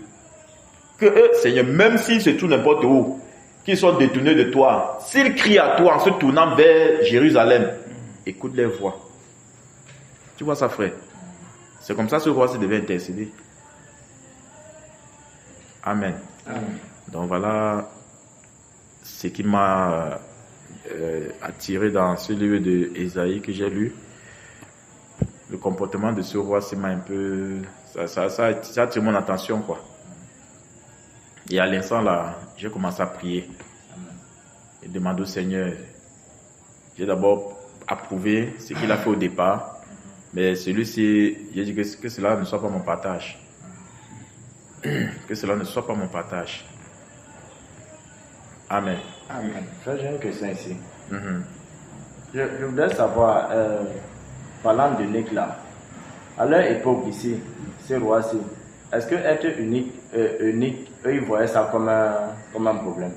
Que eux, Seigneur, même s'ils se trouvent n'importe où, qu'ils sont détournés de toi, s'ils crient à toi en se tournant vers Jérusalem, écoute les voix. Tu vois ça, frère? C'est comme ça que ce roi se devait intercéder. Amen. Amen. Donc voilà ce qui m'a attiré dans ce livre d'Ésaïe que j'ai lu. Le comportement de ce roi, ça m'a un peu... Ça attire mon attention, quoi. Et à l'instant là, j'ai commencé à prier et demander au Seigneur. J'ai d'abord approuvé ce qu'il a fait au départ, mais celui-ci, j'ai dit que cela ne soit pas mon partage. Que cela ne soit pas mon partage. Amen. Amen. J'ai une question ici. Je voudrais savoir, parlant d'unique là, à leur époque ici, ces rois-ci, est-ce que être unique, eux ils voyaient ça comme un problème?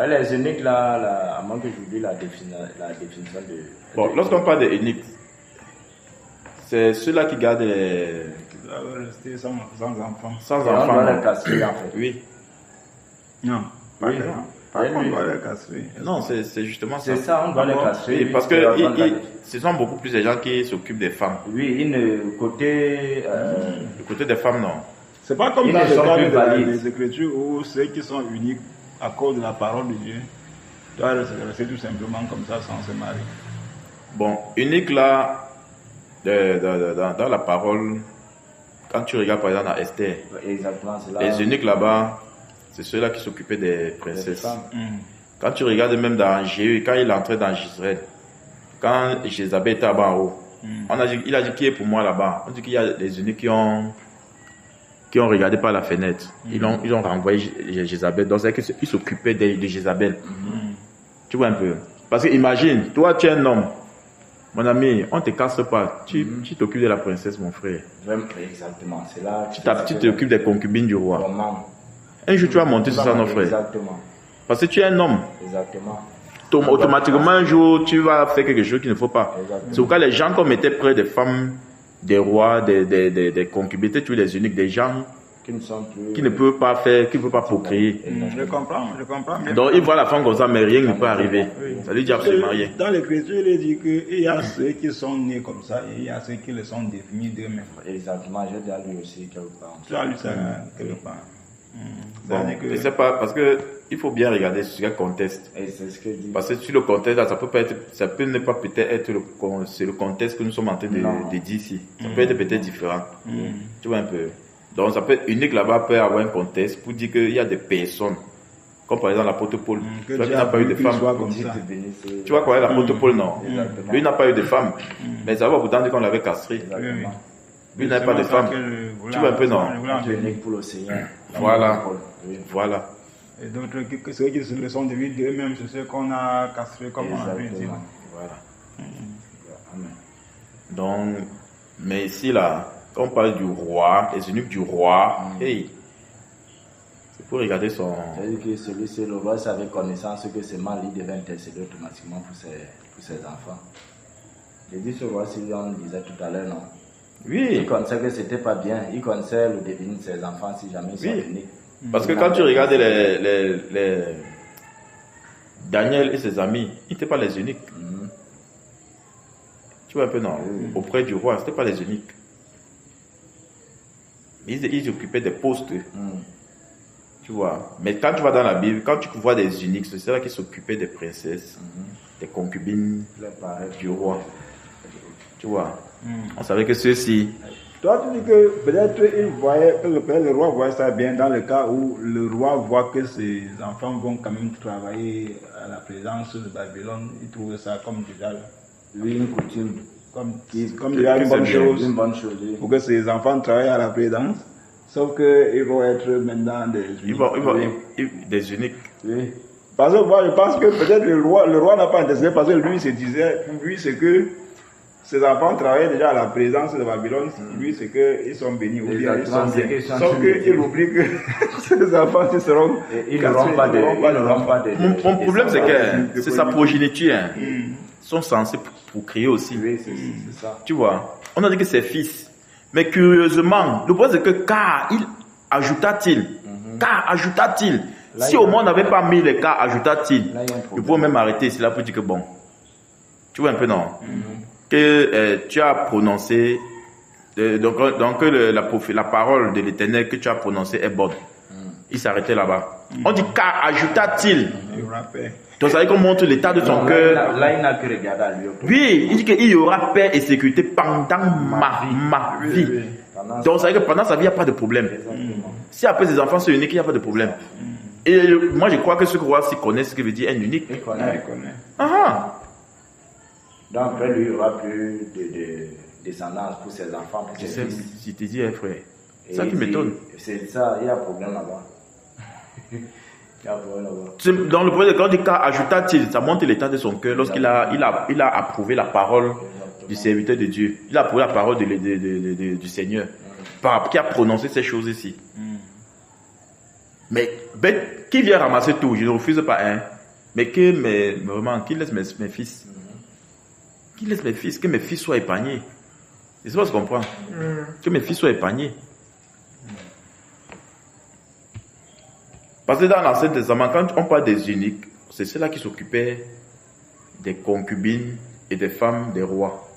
Les uniques là, à moins que j'oublie la définition de... Bon, lorsqu'on parle des uniques, c'est ceux-là qui gardent les... Qui doivent rester sans enfants. Sans enfants. On doit les castrer en fait. Oui. Non, pas oui, pas qu'on doit les castrer. Non, c'est justement ça. C'est ça, on doit les castrer. Oui, parce que ce sont beaucoup plus des gens qui s'occupent des femmes. Oui, le côté des femmes, non. C'est pas comme dans le cas des Écritures où ceux qui sont uniques à cause de la parole de Dieu doivent rester tout simplement comme ça sans se marier. Bon, unique là, dans la parole, quand tu regardes par exemple à Esther, exactement, c'est là. Les uniques là-bas, c'est ceux-là qui s'occupaient des princesses. Quand tu regardes même dans Jéhu, quand il entrait dans Israël, quand Jézabel était là-bas en haut, il a dit qui est pour moi là-bas. On dit qu'il y a des eunuques qui ont regardé par la fenêtre. Ils ont renvoyé Jézabel. Donc c'est qu'ils s'occupaient de Jézabel. Tu vois un peu. Parce que imagine, toi tu es un homme. Mon ami, on ne te casse pas. Tu t'occupes de la princesse, mon frère. Exactement. C'est là. Tu t'occupes des concubines du roi. Comment? Un jour tu vas monter sur ça, mon frère. Exactement. Parce que tu es un homme. Exactement. Automatiquement, un jour, tu vas faire quelque chose qu'il ne faut pas. C'est pourquoi les gens qu'on mettait près des femmes, des rois, des concubines, tous les uniques, des gens qui ne peuvent pas faire, qui ne peuvent pas procréer. Je comprends. Donc, ils voient la femme comme ça, mais rien ne peut arriver. Ça lui dit absolument rien. Dans l'Écriture, il dit qu'il y a ceux qui sont nés comme ça et il y a ceux qui le sont définis d'eux-mêmes. Exactement, j'ai déjà lu aussi quelque part. Tu as lu ça quelque part. Bon, je sais pas, parce que il faut bien regarder sur quel contexte. Et c'est ce que dit. Parce que sur le contexte, là, ça peut ne pas peut-être être c'est le contexte que nous sommes en train de dire ici. Ça peut être peut-être différent. Tu vois un peu. Donc ça peut être unique là-bas, peut avoir un contexte pour dire qu'il y a des personnes, comme par exemple l'apôtre Paul, qui n'a pas eu de femme. Tu vois quoi, l'apôtre Paul, non. Lui n'a pas eu de femme, mais ça va pourtant dire qu'on l'avait castré. Lui n'a pas de femme. Tu vois un peu, non. Pour le Seigneur. Voilà. Et d'autres, ceux qui se le sont devenus d'eux-mêmes, c'est ceux qu'on a castrés, comme on a pu dire. Voilà. Donc, mais ici, là, quand on parle du roi, les eunuques du roi, hey, Il faut regarder son... C'est-à-dire que celui-ci, le roi avait connaissance que ce mal, il devait intercéder automatiquement pour ses enfants. J'ai dit ce roi, si on disait tout à l'heure, non? Oui. Il connaissait que c'était pas bien. Il connaissait le devenir de ses enfants si jamais ils sont uniques. Parce que quand tu regardais les Daniel et ses amis, ils n'étaient pas les uniques. Tu vois un peu, non? Auprès du roi, ce n'étaient pas les uniques. Ils occupaient des postes. Tu vois. Mais quand tu vas dans la Bible, quand tu vois des uniques, c'est là qui s'occupaient des princesses, des concubines du roi. Tu vois. On savait que ceux-ci... Toi, tu dis que peut-être le roi voyait ça bien dans le cas où le roi voit que ses enfants vont quand même travailler à la présence de Babylone. Il trouve ça comme déjà Une coutume. comme déjà une bonne chose. Oui. Pour que ses enfants travaillent à la présence. Sauf qu'ils vont être maintenant des uniques. Des uniques. Oui. Parce que moi, je pense que peut-être le roi n'a pas intéressé parce que lui se disait, pour lui, c'est que ses enfants travaillaient déjà à la présence de Babylone. Lui, c'est qu'ils sont bénis ou bien ils sont bien. Sauf qu'il oublie que ses enfants, ils seront. Ils n'auront pas de. Mon problème, c'est que c'est sa progéniture. Ils sont censés procréer aussi. Oui, c'est ça. Tu vois, on a dit que c'est fils. Mais curieusement, le problème, c'est que car il ajouta-t-il. Car ajouta-t-il. Si au moins on n'avait pas mis les cas ajouta-t-il, il faut même arrêter. C'est là pour dire que bon. Tu vois un peu, non? Que tu as prononcé, donc la parole de l'Éternel que tu as prononcée est bonne. Il s'arrêtait là-bas. On dit car ajouta-t-il. Donc ça veut dire qu'on montre l'état de son cœur. Là, il n'a que regardé à lui. Oui, il dit qu'il y aura paix et sécurité pendant ma vie. Donc ça veut dire que pendant sa vie, il n'y a pas de problème. Si après ses enfants sont uniques, il n'y a pas de problème. Et moi, je crois que ceux qui voient s'y connaissent ce que veut dire un unique. Il connaît. Donc après, lui, il n'y aura plus de descendance pour ses enfants, pour ses fils. Je te dis, frère, c'est ça qui m'étonne. C'est ça, il y a un problème là-bas. Dans le projet, quand il dit ajouta-t-il, ça montre l'état de son cœur lorsqu'il a approuvé la parole du serviteur de Dieu. Il a approuvé la parole du Seigneur. Qui a prononcé ces choses ici. Mais qui vient ramasser tout? Je ne refuse pas un. Mais vraiment, qui laisse mes fils? Qui laisse mes fils? Que mes fils soient épargnés. Je ne sais pas si tu comprends. Que mes fils soient épargnés. Parce que dans l'Ancien Testament, quand on parle des uniques, c'est ceux-là qui s'occupaient des concubines et des femmes des rois.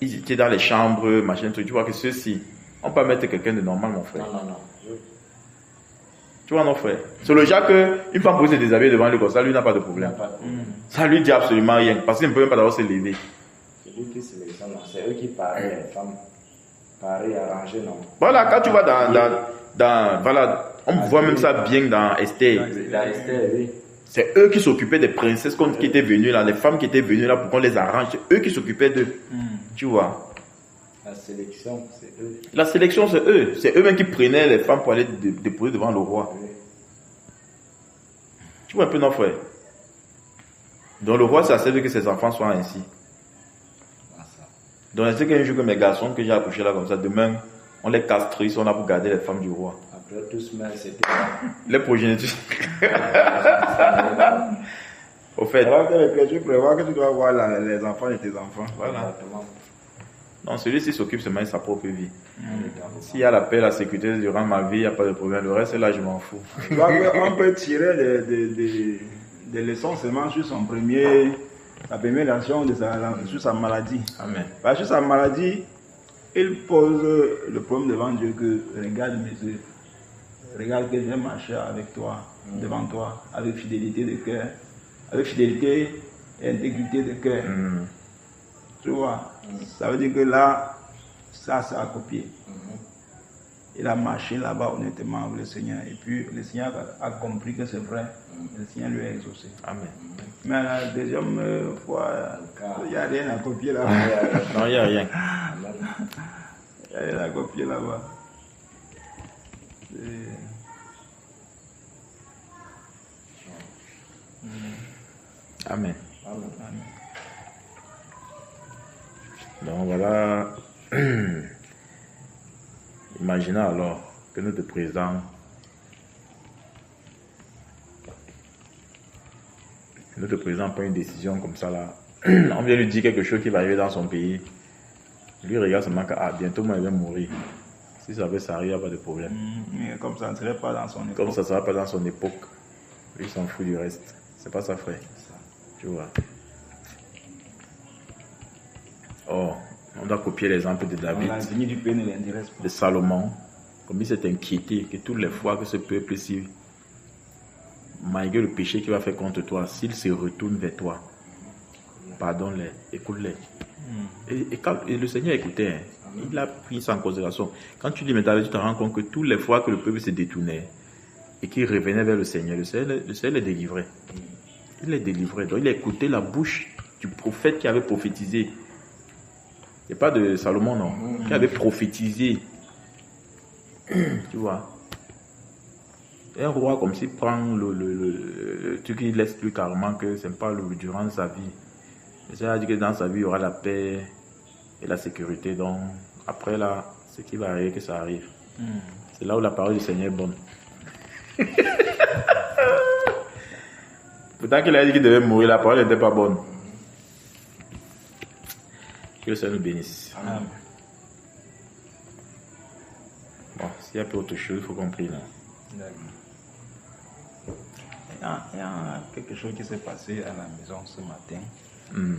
Ils étaient dans les chambres, machin, truc. Tu vois que ceux-ci, on peut mettre quelqu'un de normal, mon frère. Non. Tu vois, non, frère. C'est le genre qu'une femme peut se déshabiller devant lui comme ça, lui n'a pas de problème. Ça lui dit absolument rien. Parce qu'il ne peut même pas d'abord se lever. C'est lui qui sélectionne, c'est eux qui parlent, les femmes. Pareil, arrangé, non. Voilà, quand tu vas voilà, on voit même ça bien dans Esther. Dans Esther, oui. C'est eux qui s'occupaient des princesses qui étaient venues là, les femmes qui étaient venues là pour qu'on les arrange. C'est eux qui s'occupaient d'eux. Tu vois. La sélection, c'est eux. La sélection, c'est eux. C'est eux-mêmes qui prenaient les femmes pour aller déposer devant le roi. Oui. Tu vois un peu, non, frère. Donc le roi s'accepte que ses enfants soient ainsi. Donc je sais qu'un jour que mes garçons que j'ai accouchés là comme ça, demain, on les castre, ils sont là pour garder les femmes du roi. Après tout ce mal, c'était... Les progénitures. Au fait. Alors que l'Écriture prévoit que tu dois voir les enfants de tes enfants. Voilà. Non, celui-ci s'occupe seulement de sa propre vie. S'il y a la paix, la sécurité durant ma vie, il n'y a pas de problème. Le reste, là, je m'en fous. On peut tirer des leçons seulement sur la première leçon sur sa maladie. Amen. Parce que sur sa maladie, il pose le problème devant Dieu que regarde mes œuvres. Regarde que j'ai marché avec toi, devant toi, avec fidélité de cœur, avec fidélité et intégrité de cœur. Tu vois, ça veut dire que là, ça a copié. Il a marché là-bas honnêtement avec le Seigneur. Et puis le Seigneur a compris que c'est vrai. Le Seigneur lui a exaucé. Amen. Mais la deuxième fois, il n'y a rien à copier là-bas. Non, il n'y a rien. Il n'y a rien à copier là-bas. Amen. Donc voilà. Imaginez alors que notre président prend une décision comme ça là. On vient lui dire quelque chose qui va arriver dans son pays. Lui regarde seulement que bientôt moi il va mourir. Si ça veut s'arriver, il n'y a pas de problème. Mais comme ça ne serait pas dans son époque. Comme ça ne sera pas dans son époque. Lui il s'en fout du reste. C'est pas ça frère. Tu vois. Oh, on doit copier l'exemple de David. L'avenir du pays ne l'intéresse pas. De Salomon. Comme il s'est inquiété que toutes les fois que ce peuple ici, malgré le péché qu'il va faire contre toi, s'il se retourne vers toi, pardonne-les, écoute-les. Et le Seigneur écoutait, hein. Il a pris ça en considération. Quand tu lis maintenant, tu te rends compte que toutes les fois que le peuple se détournait et qu'il revenait vers le Seigneur les délivrait. Il les délivrait. Donc il a écouté la bouche du prophète qui avait prophétisé. Il n'y a pas de Salomon, non, qui avait prophétisé. Tu vois. Un roi comme s'il prend le truc, il laisse plus carrément que c'est pas durant sa vie. Le Seigneur a dit que dans sa vie, il y aura la paix et la sécurité. Donc, après là, ce qui va arriver, que ça arrive. C'est là où la parole du Seigneur est bonne. Pourtant qu'il a dit qu'il devait mourir, la parole n'était pas bonne. Que le Seigneur nous bénisse. Amen. Bon, s'il y a pas autre chose, il faut qu'on prie là. Il y a quelque chose qui s'est passé à la maison ce matin. Mm.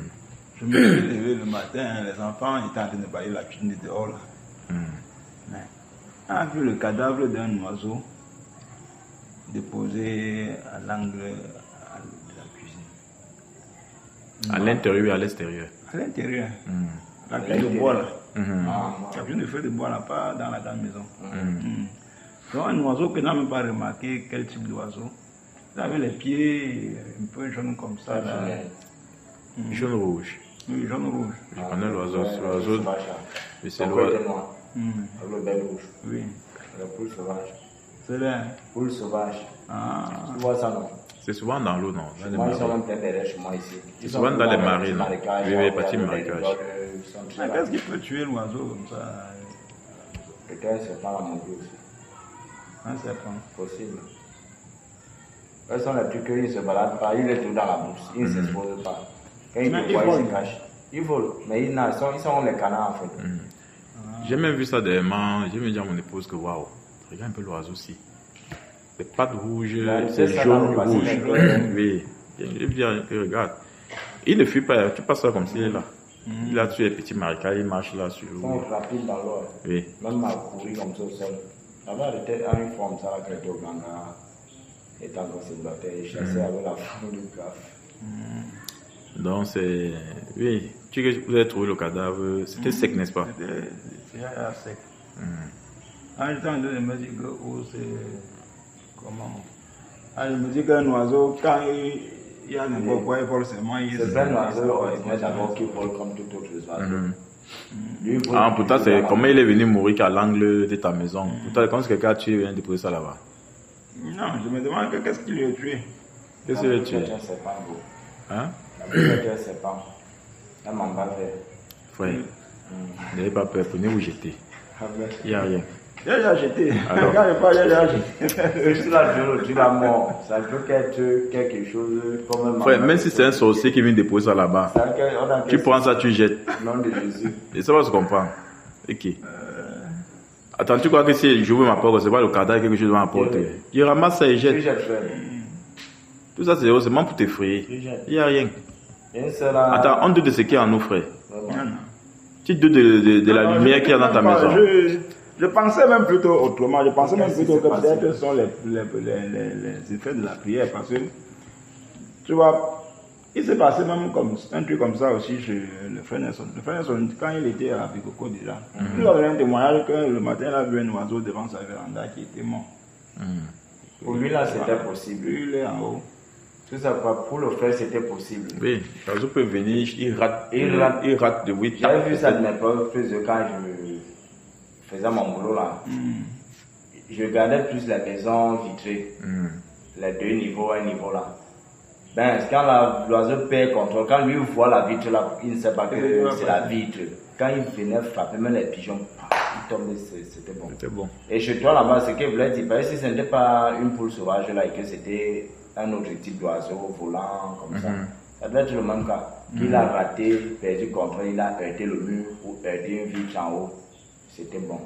Je me suis levé le matin, les enfants étaient en train de balayer la cuisine de dehors. Là. Mais, on a vu le cadavre d'un oiseau déposé à l'angle de la cuisine. À l'intérieur et à l'extérieur. À l'intérieur. Mm. La cuisine de bois là. Mhm. La cuisine de feu de bois là, pas dans la grande maison. Donc un oiseau que n'a même pas remarqué quel type d'oiseau. Il avait les pieds un peu jaunes comme ça. Là. Jaune rouge. Oui, jaune rouge. Je connais l'oiseau. L'oiseau. Oui, c'est Le l'oiseau. le bec rouge. Oui. La poule sauvage. C'est là. Poule sauvage. Ah. Tu vois ça, non? C'est souvent dans l'eau, non? Dans les Moi, ils sont marais. même plein derrière chez moi ici. C'est souvent dans les marais, non? Oui, oui, petits marécages. Mais qu'est-ce qui peut tuer l'oiseau comme ça? Peut-être c'est pas la montée aussi. Un serpent. Possible. Eux sont les plus que ils ne se baladent pas, ils les trouvent dans la bourse, ils ne s'exposent pas. Quand ils Mais te ils voient, ils volent. se cachent. Ils volent, mais ils sont les canards en fait. J'ai même vu ça dernièrement. J'ai même dit à mon épouse que waouh, regarde un peu l'oiseau aussi. C'est pas de rouge, Là, c'est ça jaune dans le rouge. passé, Oui. Je dis que regarde. Il ne fuit pas, tu passes ça comme s'il est là. Il a tué les petits marécages, il marche là sur Ils sont rapides dans l'eau. Oui. Même à courir comme ça au sol. Là-bas, elle était à une forme, ça, qui était au Ghana, étant encore célibataire, il chassait avec la femme du graphe. Donc c'est. Oui. Vous avez trouvé le cadavre. C'était sec, n'est-ce pas? C'était sec. Ah, j'étais en train de me dire que c'est. Comment? Ah, je me dis qu'un oiseau, quand il y a n'importe quoi, il forcément. C'est un oiseau ordinaire d'abord qui vole comme tout autre oiseau. Lui, il vole Pourtant, c'est comment il est venu mourir qu'à l'angle de ta maison. Pourtant, quand quelqu'un a tué, il vient déposer ça là-bas. Non, je me demande qu'est-ce qui lui a tué. Qu'est-ce qu'il a tué? C'est un serpent, gros. Hein? C'est un serpent. Un mamba vert. Frère, n'ayez pas peur, prenez-vous jeter. Il n'y a rien. J'ai déjà jeté. Alors. Quand je parle, j'ai déjà jeté. Si la tu la mort, ça peut être quelque chose comme un mamba. Frère, même si c'est un sorcier qui vient déposer ça là-bas, tu prends ça, tu jettes. Au nom de Jésus. Et ça va se comprendre. Ok. Attends, tu crois que si j'ouvre ma porte, c'est pas le cadavre quelque chose dans ma porte. Il ramasse ça et Tu jette. jettes, frère. Tout ça, c'est seulement pour t'effrayer. Il n'y a rien. Il y a une seule à- Attends, on doute de ce qu'il y a en nous, frère. Vraiment. Non. Tu doutes de la lumière qu'il y a dans ta maison. Je pensais même plutôt autrement. Je pensais même Qu'est-ce plutôt qui que s'est peut-être passé? ce sont les effets de la prière. Parce que, tu vois, il s'est passé même comme, un truc comme ça aussi chez le frère Nelson. Le frère Nelson, quand il était à Bikoko déjà, il a donné un témoignage que le matin, il a vu un oiseau devant sa véranda qui était mort. Pour lui, là, c'était possible. Lui, il est en haut. Tout ça, quoi, pour le faire, c'était possible. Oui, l'oiseau peut venir, il rate de 8 J'avais vu ça de mes propres yeux quand je faisais mon boulot là. Je regardais plus la maison vitrée, les deux niveaux, un niveau là. Ben, quand l'oiseau perd contrôle, quand lui voit la vitre là, il ne sait pas que c'est la vitre. Quand il venait frapper, même les pigeons, ils tombaient, c'était bon. C'était bon. Et chez toi là-bas, ce qu'il voulait dire, si ce n'était pas une poule sauvage là et que c'était un autre type d'oiseau volant comme ça, ça doit être le même cas. Il a raté, perdu contrôle, il a heurté le mur ou heurté une vitre en haut. C'était bon.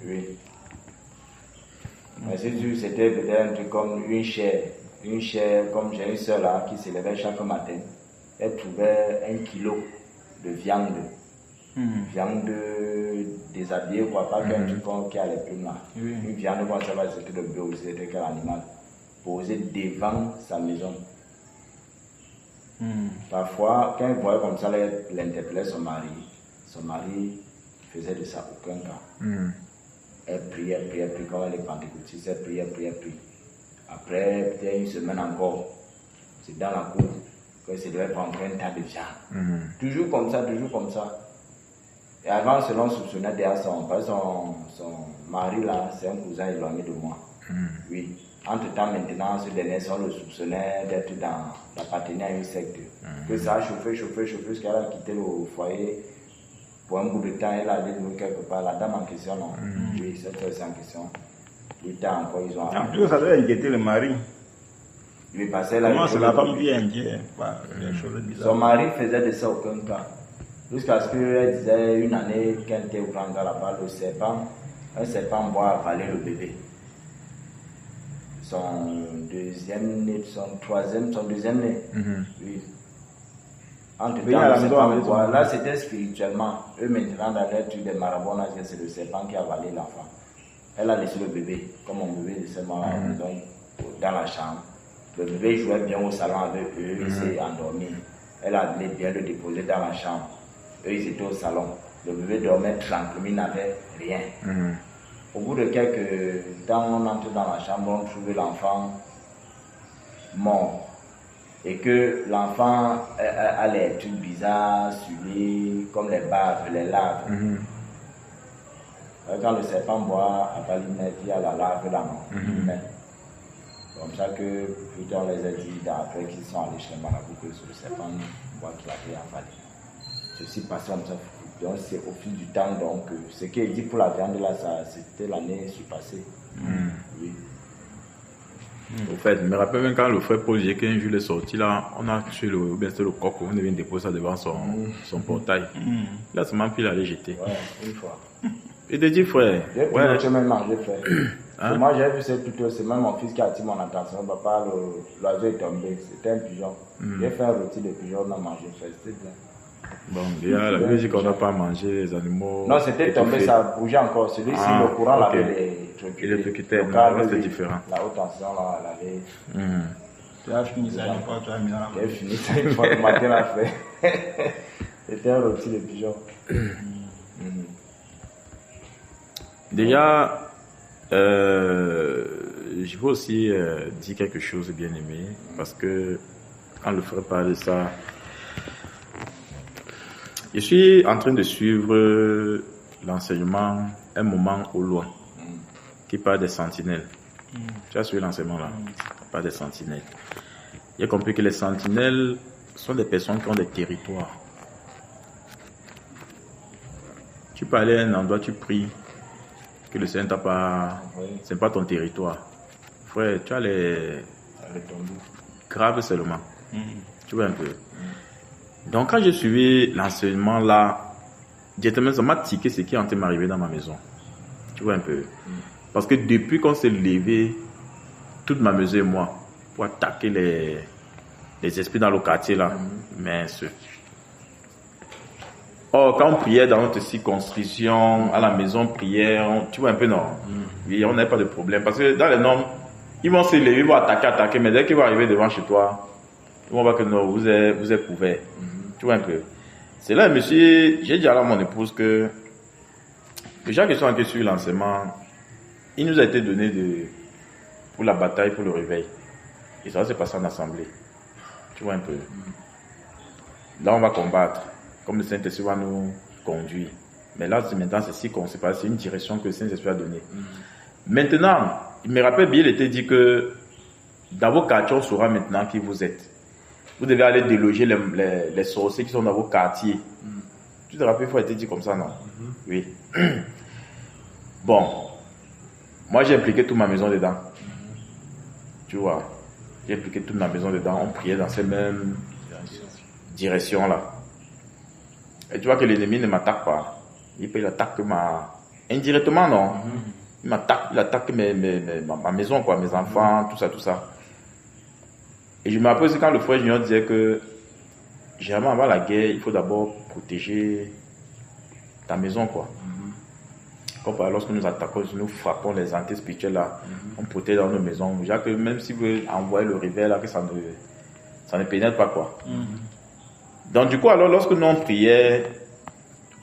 Oui. Mais c'était peut-être un truc comme une chair, comme j'ai une soeur là qui se levait chaque matin. Elle trouvait 1 kilo de viande. Viande déshabillée, quoi, pas qu'un truc qui a les plumes là. Une viande, comme ça, c'était le bœuf, c'était quel animal. Posé devant sa maison. Parfois, quand il voyait comme ça, il interpellait son mari. Son mari faisait de ça aucun cas. Elle priait, comme elle est pentecôtiste, elle priait. Après, peut-être une semaine encore, c'est dans la cour que ça devait prendre un tas de viande. Toujours comme ça. Et avant, selon soupçonnait derrière son mari là, c'est un cousin éloigné de moi. Oui. Entre-temps, maintenant, ce dernier, on le soupçonnait d'être d'appartenir à une secte. Que ça a chauffé, jusqu'à elle a quitté le foyer. Pour un bout de temps, elle allait louer quelque part. La dame en question, non. Oui, cette personne en question. Plus tard encore, ils ont... En plus, ça doit inquiéter le mari. Il passait là. Comment c'est la femme qui est inquiète par les choses bizarres. Son mari faisait de ça aucun cas. Jusqu'à ce qu'elle disait une année qu'elle était au Grand là-bas, un serpent bois avalé le bébé. Son deuxième né. Oui. Entre-temps, là c'était spirituellement. Eux maintenant dans leur truc des marabouts, c'est le serpent qui a avalé l'enfant. Elle a laissé le bébé, comme mon bébé laissait moi dans la chambre. Le bébé jouait bien au salon avec eux, il s'est endormi. Elle a allé bien le déposer dans la chambre. Eux ils étaient au salon. Le bébé dormait tranquillement, il n'avait rien. Au bout de quelques temps, on entre dans la chambre, on trouve l'enfant mort. Et que l'enfant a les trucs bizarres sur lui, comme les barres, les larves. Quand le serpent boit, après il y a la larve là, non. Comme ça que plus tard les a dit, après qu'ils sont allés chez Marabout, que le serpent boit qu'il avait avalé. Ceci passé comme ça. Donc c'est au fil du temps, donc ce qu'il dit pour la viande là, c'était l'année surpassée. Oui. Au fait, je me rappelle même quand le frère Paul disait qu'un jour il est sorti là, on a tué le coq, on devait déposer ça devant son portail. Là, seulement puis il allait jeter. Ouais, une fois. Et de dire frère. J'ai même mangé frère. Hein? Moi j'ai vu ça plutôt, c'est même mon fils qui a attiré mon attention. Papa, l'oiseau est tombé, c'était un pigeon. J'ai fait un rôti de pigeon, on a mangé frère, c'était bien. Bon, bien, la Bible dit qu'on n'a pas mangé les animaux. Non, c'était tombé, ça bougeait encore. Celui-ci, le courant l'avait électrocuté. Il est électrocuté, c'est différent. La haute tension, là, elle avait. Tu as fini ça une fois, tu as mis dans la J'ai fini ça une fois, le matin, là, fait. C'était un rôti de pigeon. Déjà, je veux aussi dire quelque chose de bien aimé, parce que quand le frère parle de ça, je suis en train de suivre l'enseignement Un moment au loin, qui parle des sentinelles. Tu as suivi l'enseignement là, pas des sentinelles. J'ai compris que les sentinelles sont des personnes qui ont des territoires. Tu peux aller à un endroit, tu pries, que le Seigneur t'a pas... C'est pas ton territoire. Frère, tu as les graves seulement. Tu vois un peu. Donc quand j'ai suivi l'enseignement là, directement ça m'a tiqué ce qui est en train de m'arriver dans ma maison. Tu vois un peu. Parce que depuis qu'on s'est levé, toute ma maison et moi, pour attaquer les esprits dans le quartier là, mais quand on priait dans notre circonscription, à la maison prière, tu vois un peu non. Oui, on n'a pas de problème. Parce que dans les normes, ils vont se lever, ils vont attaquer, mais dès qu'ils vont arriver devant chez toi, ils vont voir que non, vous êtes couvert. Tu vois un peu. C'est là, monsieur, j'ai dit à mon épouse que les gens qui sont en sur l'enseignement, il nous a été donné pour la bataille, pour le réveil. Et ça va se passer en assemblée. Tu vois un peu. Là, on va combattre. Comme le Saint-Esprit va nous conduire. Mais là, maintenant, c'est une direction que le Saint-Esprit a donnée. Maintenant, il me rappelle bien, il était dit que dans vos quartiers, on saura maintenant qui vous êtes. Vous devez aller déloger les sorciers qui sont dans vos quartiers. Tu te rappelles, il faut être dit comme ça, non? Oui. Bon. Moi, j'ai impliqué toute ma maison dedans. Tu vois. J'ai impliqué toute ma maison dedans. On priait dans ces mêmes directions-là. Et tu vois que l'ennemi ne m'attaque pas. Il attaque indirectement, non? Il attaque ma maison, quoi, mes enfants, tout ça. Et je me rappelle aussi quand le frère Junior disait que généralement avant la guerre, il faut d'abord protéger ta maison, quoi. Comme lorsque nous attaquons, nous frappons les entités spirituelles là, on protège dans nos maisons. Déjà que même si vous envoyez le réveil là, que ça ne pénètre pas, quoi. Donc du coup, alors lorsque nous on priait,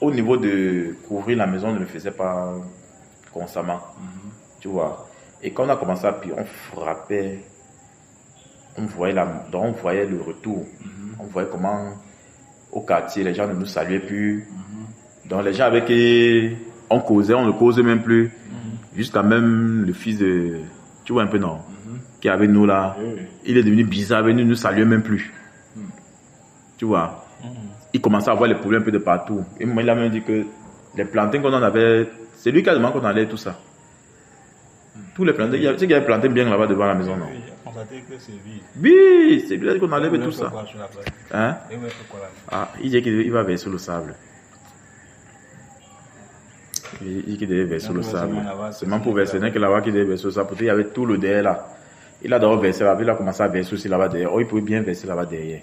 au niveau de couvrir la maison, on ne le faisait pas constamment. Tu vois. Et quand on a commencé à prier, on frappait, on voyait le retour. On voyait comment au quartier, les gens ne nous saluaient plus. Donc les gens avec qui on causait, on ne causait même plus. Jusqu'à même le fils de... Tu vois un peu, non? Qui est avec nous là. Il est devenu bizarre avec nous, il ne nous saluait même plus. Tu vois. Il commençait à avoir les problèmes un peu de partout. Et moi, il a même dit que les plantains qu'on en avait, c'est lui qui a demandé qu'on allait tout ça. Tous les plantains, tu sais qu'il y a des plantains bien là-bas devant la maison, non? Oui, c'est lui qu'on enlève tout ça. Hein? Ah, il dit qu'il va verser le sable. Il dit qu'il devait verser le sable. C'est même pour verser, n'est que là-bas qu'il devait verser le sable. Parce qu'il y avait tout le derrière là. Il a d'abord versé là-bas, il a commencé à verser aussi là-bas derrière. Oh, il pouvait bien verser là-bas derrière.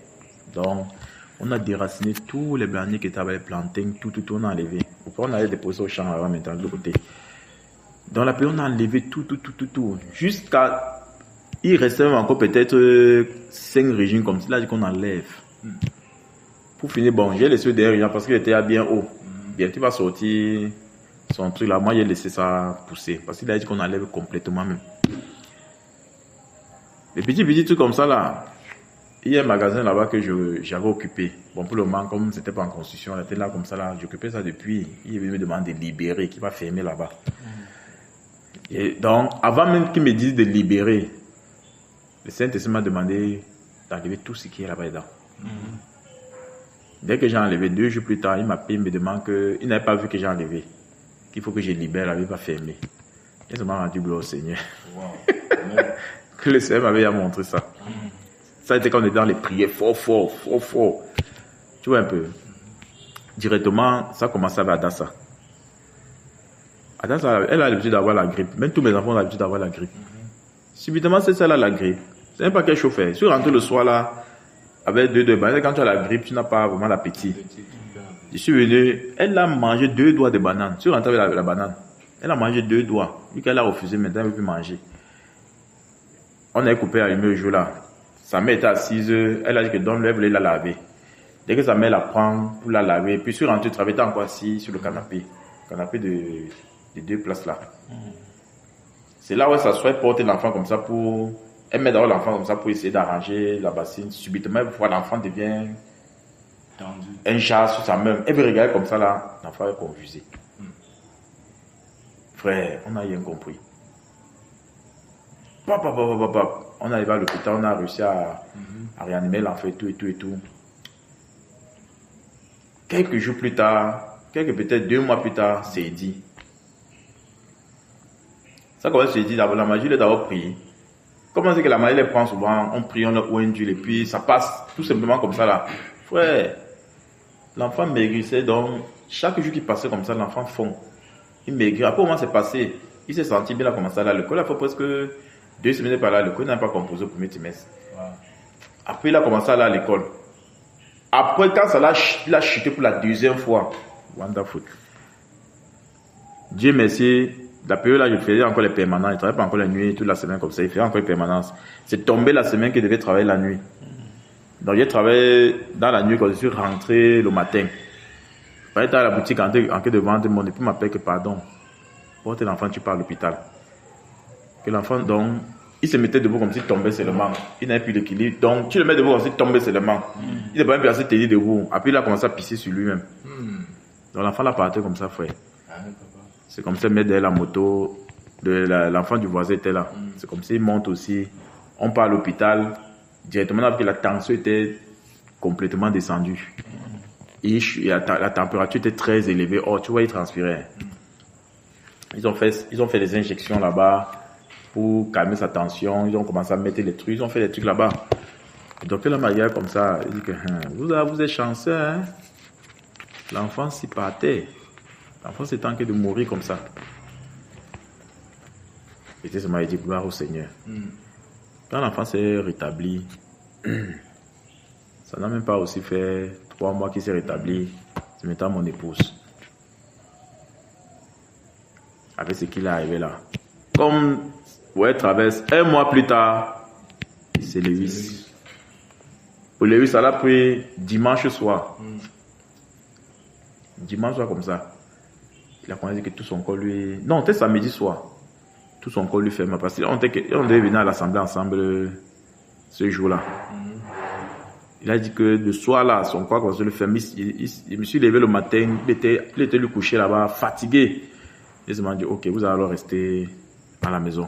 Donc, on a déraciné tous les bananiers qui étaient avec les plantains, tout, on a enlevé. On allait déposer au champ là-bas maintenant de l'autre côté. Dans la période, on a enlevé tout. Jusqu'à... Il restait encore peut-être 5 régimes comme ça, là, qu'on enlève. Pour finir, bon, j'ai laissé derrière parce qu'il était bien haut. Bien, tu vas sortir son truc là. Moi, j'ai laissé ça pousser. Parce qu'il a dit qu'on enlève complètement même. Les petits trucs comme ça là. Il y a un magasin là-bas que j'avais occupé. Bon, pour le moment, comme c'était pas en construction, il était là comme ça là. J'occupais ça depuis. Il me demande de libérer, qu'il va fermer là-bas. Et donc, avant même qu'il me dise de libérer, le Saint-Esprit m'a demandé d'enlever tout ce qui est là-bas dedans. Dès que j'ai enlevé, 2 jours plus tard, il m'appelle, il me demande qu'il n'avait pas vu que j'ai enlevé. Qu'il faut que je libère, là, il va fermer. Et ça m'a rendu gloire au Seigneur. Que le Seigneur m'avait montré ça. Ça a été quand on était dans les prières fort. Tu vois un peu. Directement, ça a commencé avec Adassa. Adassa, elle a l'habitude d'avoir la grippe. Même tous mes enfants ont l'habitude d'avoir la grippe. Subitement, c'est celle-là la grippe. C'est même pas qu'elle chauffait. Si tu rentres le soir là, avec 2 bananes, quand tu as la grippe, tu n'as pas vraiment l'appétit. Je suis venu, elle a mangé 2 doigts de banane. Si tu rentres avec la banane, elle a mangé 2 doigts. Vu qu'elle a refusé, maintenant elle ne veut plus manger. On a coupé allumé le jour là. Sa mère était assise, elle a dit que donne-le, elle voulait la laver. Dès que sa mère la prend pour la laver, puis sur rentre, tu travailles encore assis sur le canapé. Canapé de 2 places là. C'est là où elle s'assoit, elle porte l'enfant comme ça pour... Elle met d'abord l'enfant comme ça pour essayer d'arranger la bassine. Subitement, elle voit l'enfant devient tendu. Un chat sur sa main. Elle veut regarder comme ça là, l'enfant est confusé. Frère, on n'a rien compris. On arrive à l'hôpital, on a réussi à réanimer l'enfant et tout. Quelques jours plus tard, peut-être 2 mois plus tard, c'est dit. Ça commence à se dire, d'abord la magie, elle est d'abord priée. Comment c'est que la magie, elle prend souvent, on prie, on a un Dieu, et puis ça passe tout simplement comme ça là. Frère, l'enfant maigrissait, donc chaque jour qui passait comme ça, l'enfant fond. Il maigrit. Après, au moment c'est passé, il s'est senti bien, il a commencé à aller à l'école. Il a fait presque 2 semaines par là à l'école, il n'a pas composé au premier trimestre. Après, il a commencé à aller à l'école. Après, quand il a chuté pour la 2e fois. Wonderful. Dieu merci. La période là, je faisais encore les permanences. Je ne travaillais pas encore la nuit, toute la semaine comme ça. Il faisait encore les permanences. C'est tombé la semaine qu'il devait travailler la nuit. Donc, j'ai travaillé dans la nuit quand je suis rentré le matin. Quand j'étais à la boutique en train de vendre, mon époux m'appelle que pardon. Porte l'enfant, tu pars à l'hôpital. Que l'enfant, donc, il se mettait debout comme s'il tombait seulement. Il n'avait plus d'équilibre. Donc, tu le mets debout comme s'il tombait seulement. Il n'est pas même assez tenir debout. Après, il a commencé à pisser sur lui-même. Donc, l'enfant l'a parté comme ça, frère. C'est comme ça, il met derrière la moto. L'enfant du voisin était là. C'est comme ça, il monte aussi. on part à l'hôpital, directement parce que la tension était complètement descendue. Et la température était très élevée. Oh, tu vois, il transpirait. Ils ont fait des injections là-bas pour calmer sa tension. Ils ont commencé à mettre les trucs. Ils ont fait des trucs là-bas. Le docteur m'a regardé comme ça. Il dit que vous êtes chanceux, hein. L'enfant s'y partait. L'enfant s'est tanké de mourir comme ça. Et c'est ce qu'il m'a dit, gloire au Seigneur. Quand l'enfant s'est rétabli, ça n'a même pas aussi fait 3 mois qu'il s'est rétabli. C'est maintenant mon épouse. Avec ce qu'il est arrivé là. Comme, ouais, traverse, 1 mois plus tard, c'est Lewis. Pour Lewis, ça l'a pris dimanche soir. Dimanche soir comme ça. Il a commencé que tout son corps lui... Non, c'était samedi soir. Tout son corps lui fait mal. Parce qu'on devait venir à l'assemblée ensemble ce jour-là. Il a dit que le soir là, son corps commençait à le faire. Je me suis levé le matin, il était lui couché là-bas, fatigué. Il m'a dit, ok, vous allez alors rester à la maison.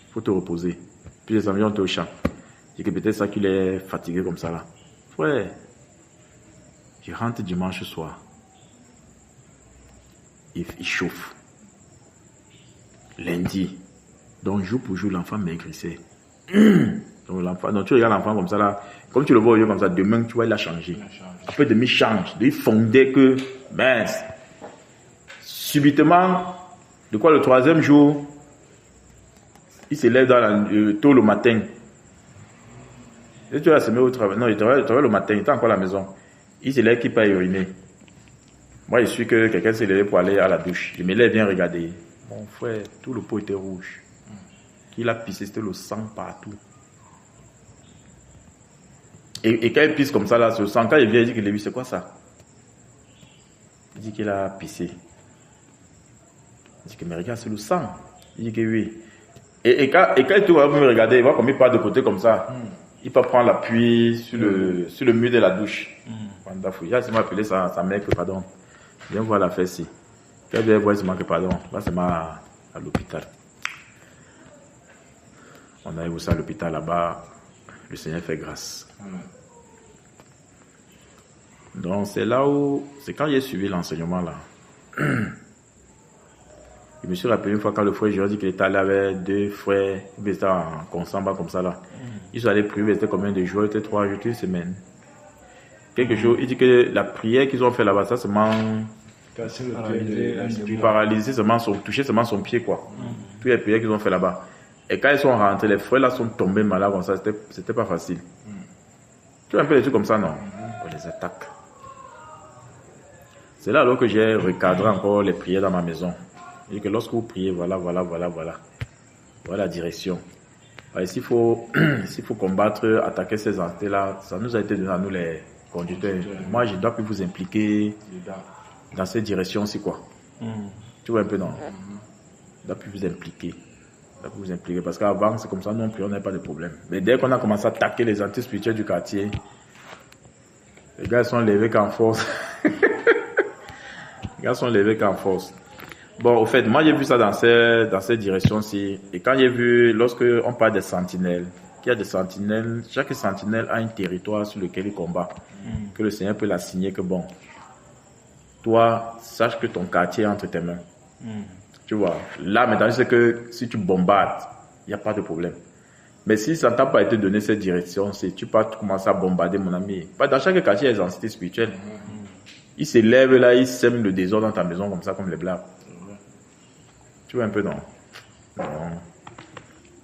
Il faut te reposer. Puis les amis ont été au champ. Je dis que peut-être ça qu'il est fatigué comme ça là. Ouais. Je rentre dimanche soir. Il chauffe. Lundi. Donc jour pour jour, l'enfant maigrissait. Donc tu regardes l'enfant comme ça là. Comme tu le vois au lieu comme ça, demain tu vois il a changé. Après demi change. Il fondait que mince. Subitement, de quoi le 3e jour, il se lève tôt le matin. Et tu vas se mettre au travail. Non, il travaille le matin, il était encore à la maison. Il se lève qu'il peut uriner. Moi, je suis que quelqu'un s'est levé pour aller à la douche. Je me lève, viens regarder. Mon frère, tout le pot était rouge. Qu'il a pissé, c'était le sang partout. Et quand il pisse comme ça, là, ce sang, quand il vient, il dit qu'il a vu, c'est quoi ça? Il dit qu'il a pissé. Il dit que, mais regarde, c'est le sang. Il dit que oui. Et quand il va me regarder, il voit comme il part de côté comme ça. Il peut prendre l'appui sur le mur de la douche. Il a appelé sa mère que pardon. Viens voir la fesse ici. Quand il vient voir, il que pardon. Là, c'est à l'hôpital. On arrive aussi à l'hôpital là-bas. Le Seigneur fait grâce. Donc, c'est là où, c'est quand j'ai suivi l'enseignement là. Je me suis rappelé une fois quand le frère Jésus dit qu'il était allé avec 2 frères, ils étaient en consamba comme ça là. Ils sont allés prier, c'était combien de jours? C'était 3 jours, 1 semaine. Quelque chose, il dit que la prière qu'ils ont fait là-bas, ça seulement paralysé, touché seulement son pied quoi. Toutes les prières qu'ils ont fait là-bas. Et quand ils sont rentrés, les frères là sont tombés malades comme ça, c'était pas facile. Tu vois un peu des trucs comme ça, non? On les attaque. C'est là alors que j'ai recadré encore les prières dans ma maison. Et que lorsque vous priez, voilà la direction. S'il faut combattre, attaquer ces entités-là, ça nous a été donné à nous les conducteurs. Moi, je ne dois plus vous impliquer dans cette direction-ci, quoi. Tu vois un peu, non? Je ne dois plus vous impliquer. Parce qu'avant, c'est comme ça, non plus, on n'avait pas de problème. Mais dès qu'on a commencé à attaquer les entités spirituelles du quartier, les gars sont levés qu'en force. Bon, au fait, moi j'ai vu ça dans cette direction-ci. Et quand j'ai vu, lorsque on parle des sentinelles, qu'il y a des sentinelles, chaque sentinelle a un territoire sur lequel il combat. Que le Seigneur peut l'assigner que bon, toi, sache que ton quartier est entre tes mains. Tu vois, là maintenant, c'est que si tu bombardes, il n'y a pas de problème. Mais si ça ne t'a pas été donné cette direction, c'est tu peux commencer à bombarder mon ami. Dans chaque quartier, il y a des entités spirituelles. Ils se lèvent là, ils sèment le désordre dans ta maison comme ça, comme les blagues. Tu vois un peu, non?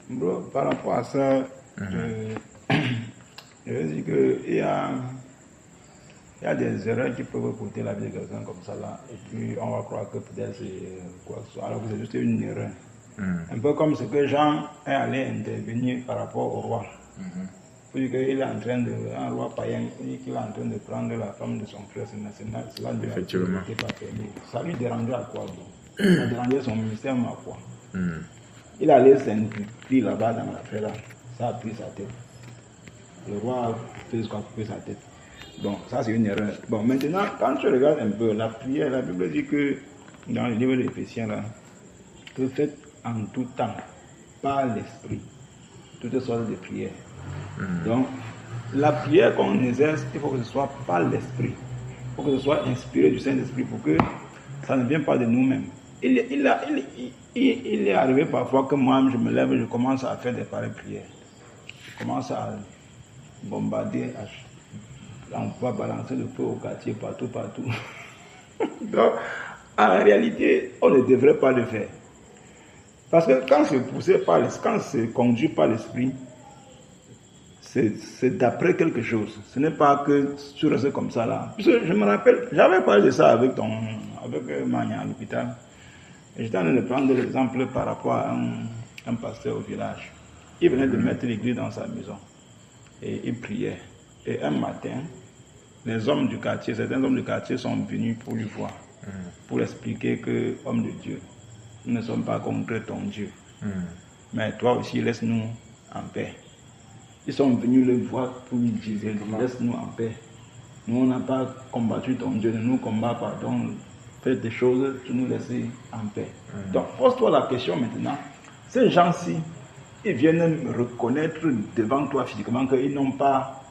Bro, par rapport à ça, je veux dire qu'il y a des erreurs qui peuvent coûter la vie de quelqu'un comme ça là. Et puis on va croire que peut-être c'est quoi que ce soit, alors que c'est juste une erreur. Un peu comme ce que Jean est allé intervenir par rapport au roi. Puis qu'il est en train un roi païen, qu'il est en train de prendre la femme de son frère, cela ne lui pas permis. Ça lui dérangeait à quoi donc? Ça dérangeait son ministère, ma foi. Il allait s'impliquer là-bas dans l'affaire là. Ça a pris sa tête. Le roi a fait ce qu'on a pris sa tête. Donc ça c'est une erreur. Bon, maintenant, quand tu regardes un peu la prière, la Bible dit que dans le livre d'Éphésiens là, que faites en tout temps par l'esprit. toutes sortes de prières. Donc, la prière qu'on exerce, il faut que ce soit par l'esprit. Il faut que ce soit inspiré du Saint-Esprit pour que ça ne vienne pas de nous-mêmes. Il est arrivé parfois que moi, je me lève et je commence à faire des pareilles prières. Je commence à bombarder, on va balancer le feu au quartier, partout. Donc, en réalité, on ne devrait pas le faire. Parce que quand c'est poussé par l'esprit, quand c'est conduit par l'esprit, c'est d'après quelque chose. Ce n'est pas que tu restes comme ça là. Parce que je me rappelle, j'avais parlé de ça avec Mania à l'hôpital. Et j'étais en train de prendre l'exemple par rapport à un pasteur au village. Il venait de mettre l'église dans sa maison. Et il priait. Et un matin, les hommes du quartier, certains hommes du quartier sont venus pour lui voir. Pour expliquer que, homme de Dieu, nous ne sommes pas contre ton Dieu. Mais toi aussi, laisse-nous en paix. Ils sont venus le voir pour lui dire, laisse-nous en paix. Nous, on n'a pas combattu ton Dieu, ne nous combat pas. Donc, fais des choses, tu nous laisses en paix. Donc, pose-toi la question maintenant. Ces gens-ci, ils viennent reconnaître devant toi physiquement qu'ils n'ont pas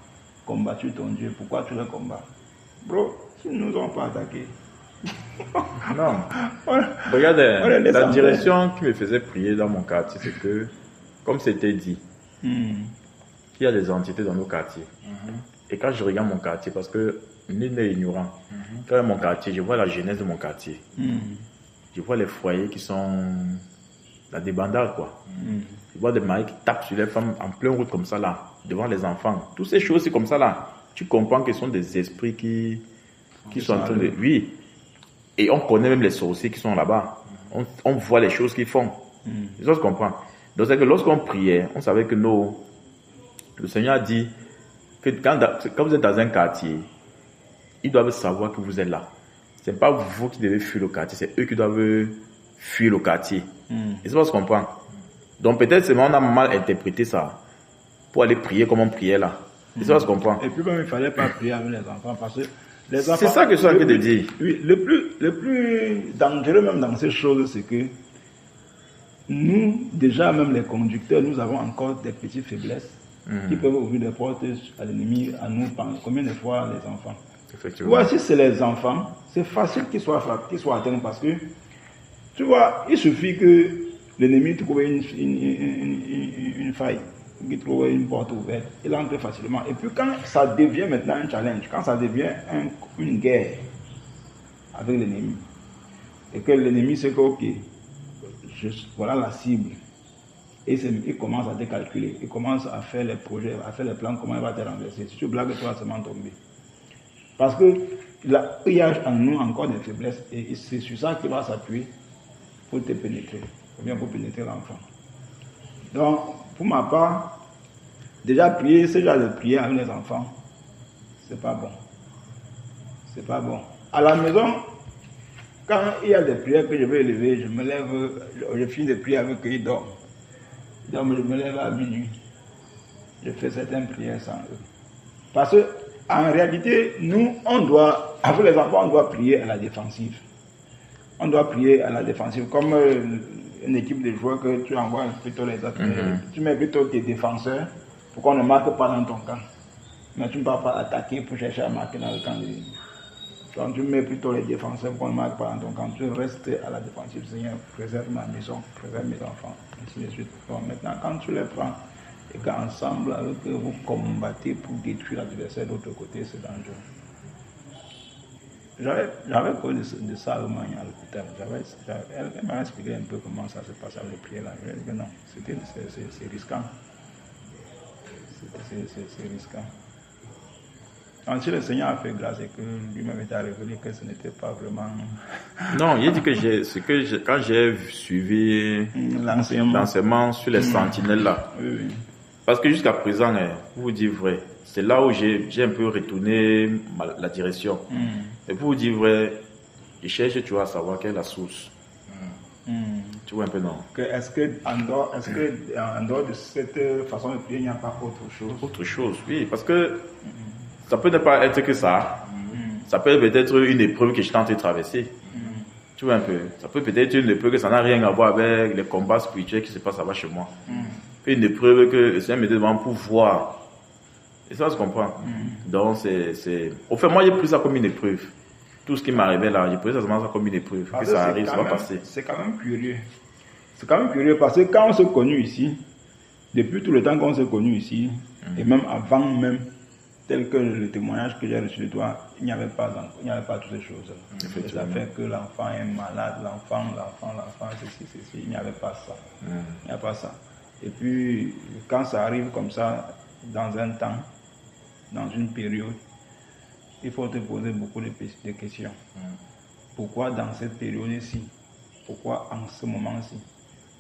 combattu ton Dieu. Pourquoi tu les combats? Bro, ils ne nous ont pas attaqués. Non. Regardez, la direction qui me faisait prier dans mon quartier, c'est que, comme c'était dit, il y a des entités dans nos quartiers. Et quand je regarde mon quartier, parce que nul n'est ignorant, quand mon quartier, je vois la jeunesse de mon quartier. Je vois les foyers qui sont la débandade, quoi. Je vois des maris qui tapent sur les femmes en pleine route comme ça, là, devant les enfants. Toutes ces choses, c'est comme ça, là. Tu comprends que ce sont des esprits qui sont en train de... Oui. Et on connaît même les sorciers qui sont là-bas. On voit les choses qu'ils font. Les autres comprennent. Donc, c'est que lorsqu'on priait, on savait que le Seigneur a dit que quand vous êtes dans un quartier, ils doivent savoir que vous êtes là. Ce n'est pas vous qui devez fuir le quartier, c'est eux qui doivent fuir le quartier. Et c'est pas ce qu'on comprend. Donc peut-être on a mal interprété ça pour aller prier comme on priait là. Et c'est pas ce qu'on comprend. Et puis même il ne fallait pas prier avec les enfants parce que les enfants... C'est ça que je suis en train de dire. Oui, le plus dangereux même dans ces choses, c'est que nous, déjà même les conducteurs, nous avons encore des petites faiblesses qui peuvent ouvrir des portes à l'ennemi, à nous, combien de fois les enfants. Effectivement. Voici, c'est les enfants, c'est facile qu'ils soient atteints parce que, tu vois, il suffit que l'ennemi trouve une faille, qu'il trouve une porte ouverte, il entre facilement. Et puis quand ça devient maintenant un challenge, quand ça devient une guerre avec l'ennemi, et que l'ennemi sait que, ok, voilà la cible, et il commence à décalculer, il commence à faire les projets, à faire les plans, comment il va te renverser. Si tu blagues, tu vas seulement tomber. Parce que il y a en nous encore des faiblesses, et c'est sur ça qu'il va s'appuyer pour te pénétrer, ou bien pour pénétrer l'enfant. Donc, pour ma part, déjà prier, ce genre de prière avec les enfants, c'est pas bon. C'est pas bon. À la maison, quand il y a des prières que je veux élever, je me lève, je finis de prier avec eux, ils dorment. Donc je me lève à minuit. Je fais certaines prières sans eux. Parce que en réalité, nous, avec les enfants, on doit prier à la défensive. On doit prier à la défensive. Comme une équipe de joueurs que tu envoies plutôt les autres. Tu mets plutôt tes défenseurs pour qu'on ne marque pas dans ton camp. Mais tu ne vas pas attaquer pour chercher à marquer dans le camp de l'ennemi. Donc tu mets plutôt les défenseurs pour qu'on ne marque pas dans ton camp. Tu restes à la défensive. Seigneur, préserve ma maison, préserve mes enfants, ainsi de suite. Donc maintenant, quand tu les prends et qu'ensemble, avec eux, vous combattez pour détruire l'adversaire de l'autre côté, c'est dangereux. J'avais parlé de ça à l'hôpital. Elle m'a expliqué un peu comment ça se passe avec les prières là. Je lui ai dit que non, c'est risquant. C'est risquant. Donc, si le Seigneur a fait grâce et que lui-même était révélé que ce n'était pas vraiment... Non, il dit que quand j'ai suivi l'enseignement sur les sentinelles là, oui. Parce que jusqu'à présent, pour vous dire vrai, c'est là où j'ai un peu retourné la direction. Et pour vous dire vrai, je cherche, tu vois, à savoir quelle est la source. Tu vois un peu, non? Est-ce qu'en dehors de cette façon de prier, il n'y a pas autre chose? Autre chose, oui, parce que ça peut ne pas être que ça. Ça peut peut-être une épreuve que je suis en train de traverser. Tu vois un peu? Ça peut peut-être une épreuve que ça n'a rien à voir avec les combats spirituels qui se passent là-bas chez moi. une épreuve que le Seigneur mettait devant pour voir. Et ça, je comprends. Donc, au fait, moi, j'ai pris ça comme une épreuve. Tout ce qui m'arrivait là, j'ai pris ça comme une épreuve. Que ça arrive, ça va passer. C'est quand même curieux. C'est quand même curieux parce que quand on s'est connus ici, depuis tout le temps qu'on s'est connus ici, et même avant même, tel que le témoignage que j'ai reçu de toi, il n'y avait pas toutes ces choses. Et ça fait que l'enfant est malade, l'enfant, ceci, il n'y avait pas ça. Il n'y a pas ça. Et puis, quand ça arrive comme ça, dans un temps, dans une période, il faut te poser beaucoup de questions. Pourquoi dans cette période-ci? Pourquoi en ce moment-ci?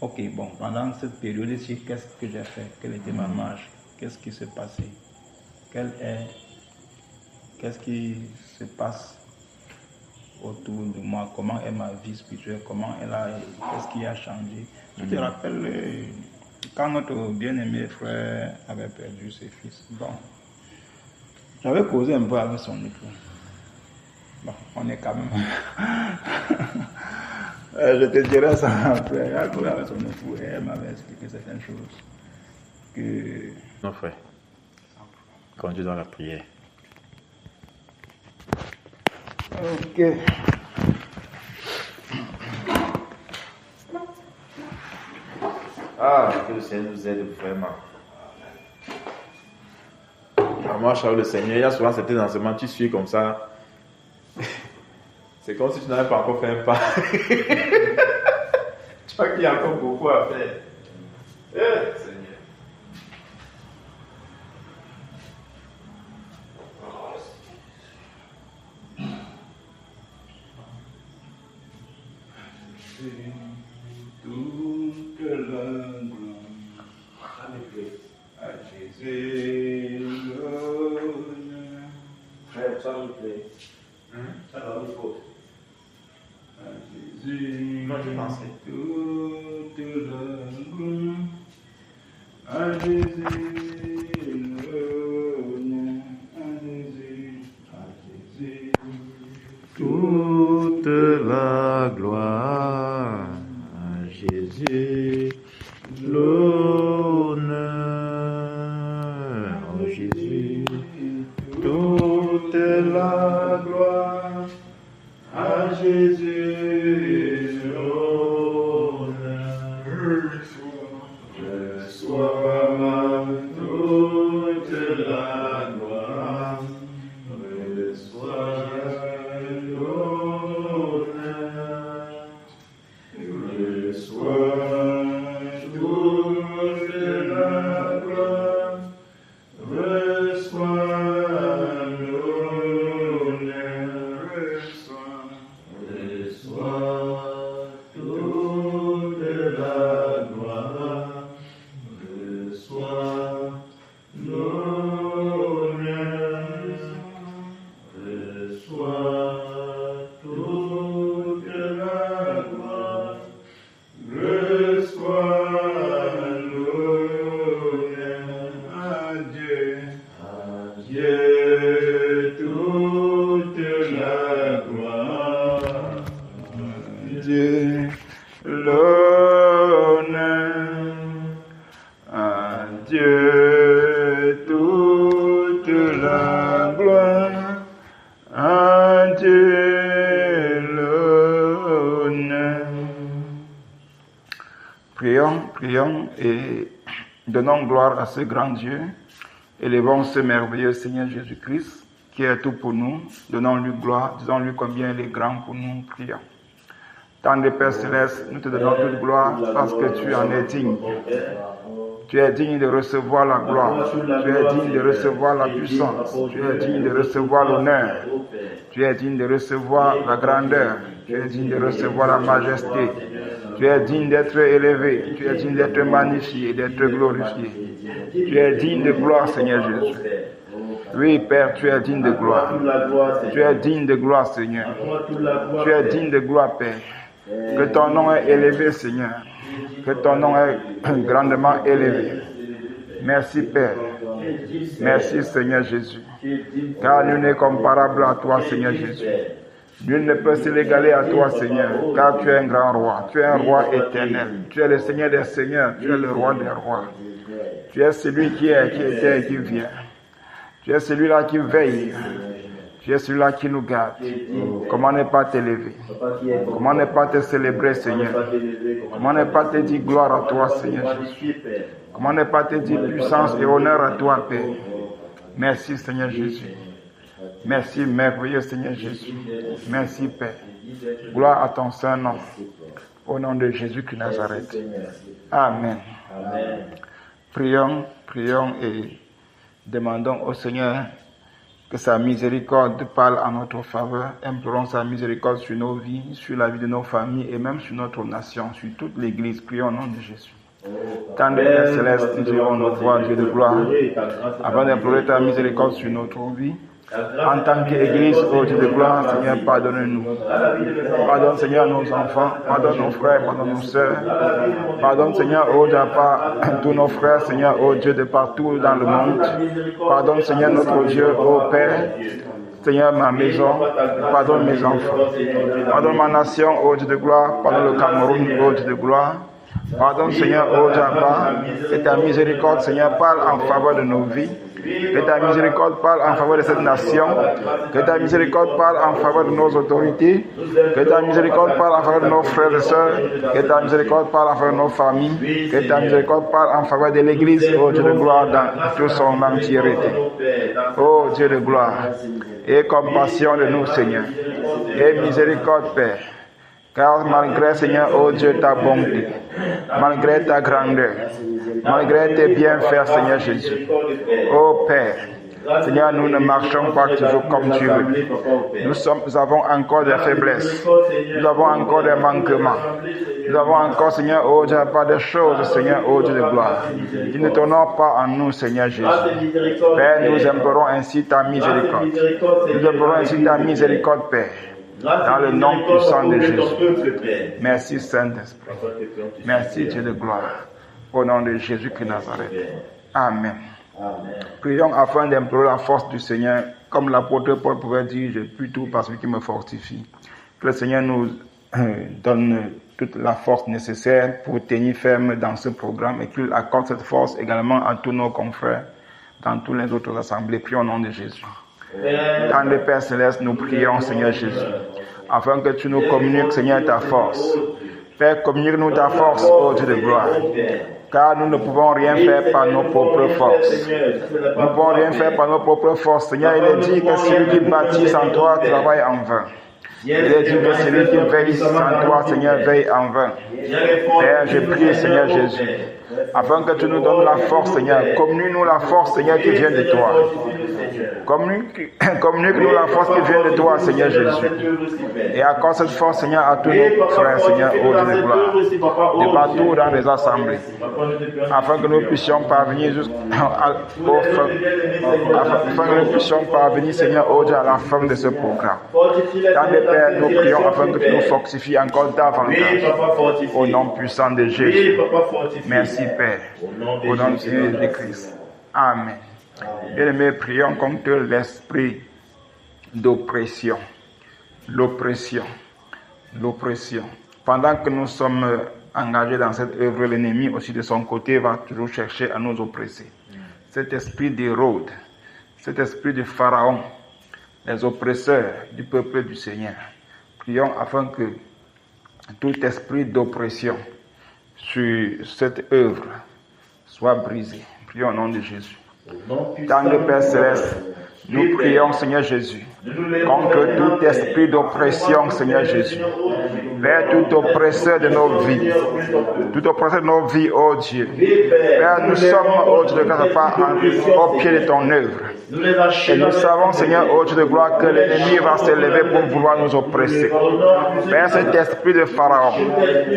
Ok, bon, pendant cette période-ci, qu'est-ce que j'ai fait? Quelle était ma marche? Qu'est-ce qui s'est passé? Qu'est-ce qui se passe autour de moi? Comment est ma vie spirituelle? Qu'est-ce qui a changé? Tu te rappelles quand notre bien-aimé frère avait perdu ses fils? Bon, j'avais causé un peu avec son époux. Bon, on est quand même... je te dirais ça après. Elle causé avec son époux et elle m'avait expliqué certaines choses. Que... Non, frère. Conduis dans la prière. Ok. Ah, que le Seigneur nous aide vraiment. Moi, je le Seigneur, il y a souvent certains enseignements, tu suis comme ça. C'est comme si tu n'avais pas encore fait un pas. Tu vois qu'il y a encore beaucoup à faire. Seigneur. Toute la gloire à Jésus l'honneur. Frère, ça vous plaît. Ça va vous faut. À Jésus Non, je pensais. toute la gloire à Jésus l'honneur. À Jésus Toute la gloire à Jésus, l'honneur à Jésus, toute la gloire à Jésus, l'honneur. Reçois toute la gloire, reçois Prions et donnons gloire à ce grand Dieu. Élevons ce merveilleux Seigneur Jésus-Christ qui est tout pour nous. Donnons-lui gloire, disons-lui combien il est grand pour nous. Prions. Tendre Père Céleste, nous te donnons toute gloire parce que tu en es digne. Tu es digne de recevoir la gloire. Tu es digne de recevoir la puissance. Tu es digne de recevoir l'honneur. Tu es digne de recevoir la grandeur. Tu es digne de recevoir la majesté. Tu es digne d'être élevé. Tu es digne d'être magnifié, d'être glorifié. Tu es digne de gloire, Seigneur Jésus. Oui, Père, tu es digne de gloire. Tu es digne de gloire, Seigneur. Tu es digne de gloire, Père. Que ton nom est élevé, Seigneur. Que ton nom est grandement élevé. Merci, Père. Merci, Seigneur Jésus. Car nul n'est comparable à toi, Seigneur Jésus. Nul ne peut se l'égaler à toi, Seigneur, car tu es un grand roi. Tu es un roi éternel. Tu es le Seigneur des seigneurs. Tu es le roi des rois. Tu es celui qui est, qui était et qui vient. Tu es celui-là qui veille. Tu es celui-là qui nous garde. Comment ne pas t'élever? Comment ne pas te célébrer, Seigneur? Comment ne pas te dire gloire à toi, Seigneur Jésus? Comment ne pas te dire puissance et honneur à toi, Père? Merci, Seigneur Jésus. Merci, merveilleux Seigneur Jésus. Merci, Père. Gloire à ton saint nom. Au nom de Jésus de Nazareth. Amen. Prions et demandons au Seigneur que sa miséricorde parle en notre faveur. Implorons sa miséricorde sur nos vies, sur la vie de nos familles et même sur notre nation, sur toute l'Église. Prions au nom de Jésus. Tant de Père Céleste, nous dirons nos voix, Dieu de gloire, afin d'implorer ta miséricorde sur notre vie. En tant qu'Église, ô Dieu de gloire, Seigneur, pardonne-nous. Pardonne, Seigneur, nos enfants, pardonne nos frères, pardonne nos sœurs. Pardonne, Seigneur, ô Dieu, tous nos frères, Seigneur, ô Dieu, de partout dans le monde. Pardonne, Seigneur, notre Dieu, ô Père. Seigneur, ma maison, pardonne mes enfants. Pardonne ma nation, ô Dieu de gloire, pardonne le Cameroun, ô Dieu de gloire. Pardonne, Seigneur, ô Jabba, que ta miséricorde, Seigneur, parle en faveur de nos vies. Que ta miséricorde parle en faveur de cette nation. Que ta miséricorde parle en faveur de nos autorités. Que ta miséricorde parle en faveur de nos frères et sœurs. Que ta miséricorde parle en faveur de nos familles. Que ta miséricorde parle en faveur de l'Église, ô Dieu de gloire, dans toute son entièreté. Ô Dieu de gloire, aie compassion de nous, Seigneur. Aie miséricorde, Père. Car malgré, Seigneur, oh Dieu, ta bonté, malgré ta grandeur, malgré tes bienfaits, Seigneur Jésus, oh Père, Seigneur, nous ne marchons pas toujours comme tu veux. Nous avons encore des faiblesses. Nous avons encore des manquements. Nous avons encore, Seigneur, oh Dieu, pas de choses, Seigneur, oh Dieu de gloire, qui ne t'honorent pas en nous, Seigneur Jésus. Père, nous implorons ainsi ta miséricorde. Nous implorons ainsi ta miséricorde, Père. Dans le nom puissant de Jésus. Merci Saint-Esprit. Merci Dieu de gloire. Au nom de Jésus de Nazareth. Amen. Prions afin d'implorer la force du Seigneur. Comme l'apôtre Paul pouvait dire, je puis tout par celui qui me fortifie. Que le Seigneur nous donne toute la force nécessaire pour tenir ferme dans ce programme et qu'il accorde cette force également à tous nos confrères dans toutes les autres assemblées. Prions au nom de Jésus. Dans le Père Céleste, nous prions, Seigneur Jésus, afin que tu nous communiques, Seigneur, ta force. Père, communique-nous ta force, ô Dieu de gloire, car nous ne pouvons rien faire par nos propres forces. Nous ne pouvons rien faire par nos propres forces. Seigneur, il est dit que celui qui bâtit sans toi travaille en vain. Il est dit que celui qui veille sans toi, Seigneur, veille en vain. Père, je prie, Seigneur Jésus, afin que tu nous donnes la force, Seigneur. Communique-nous la force, Seigneur, qui vient de toi. Communique-nous la force qui vient de toi, Seigneur Jésus. Et accorde cette force, Seigneur, à tous nos frères, Seigneur, au Dieu de gloire, de partout dans les assemblées, afin que nous puissions parvenir afin que nous puissions parvenir, Seigneur, au Dieu, à la fin de ce programme. Dans les Pères, nous prions afin que tu nous fortifies encore davantage. Au nom puissant de Jésus. Merci, Père. Au nom de Jésus-Christ. Amen. Bien-aimés, prions contre l'esprit d'oppression. L'oppression. Pendant que nous sommes engagés dans cette œuvre, l'ennemi aussi de son côté va toujours chercher à nous oppresser. Cet esprit d'Hérode, cet esprit de Pharaon, les oppresseurs du peuple du Seigneur. Prions afin que tout esprit d'oppression sur cette œuvre soit brisé. Prions au nom de Jésus. Dans le Père Céleste, nous prions, Seigneur Jésus, contre tout esprit d'oppression, Seigneur Jésus. Père, tout oppresseur de nos vies, ô Dieu. Père, nous sommes, ô Dieu de grâce, au pied de ton œuvre. Et nous savons, Seigneur, ô Dieu de gloire, que l'ennemi va se lever pour vouloir nous oppresser. Père, cet esprit de Pharaon,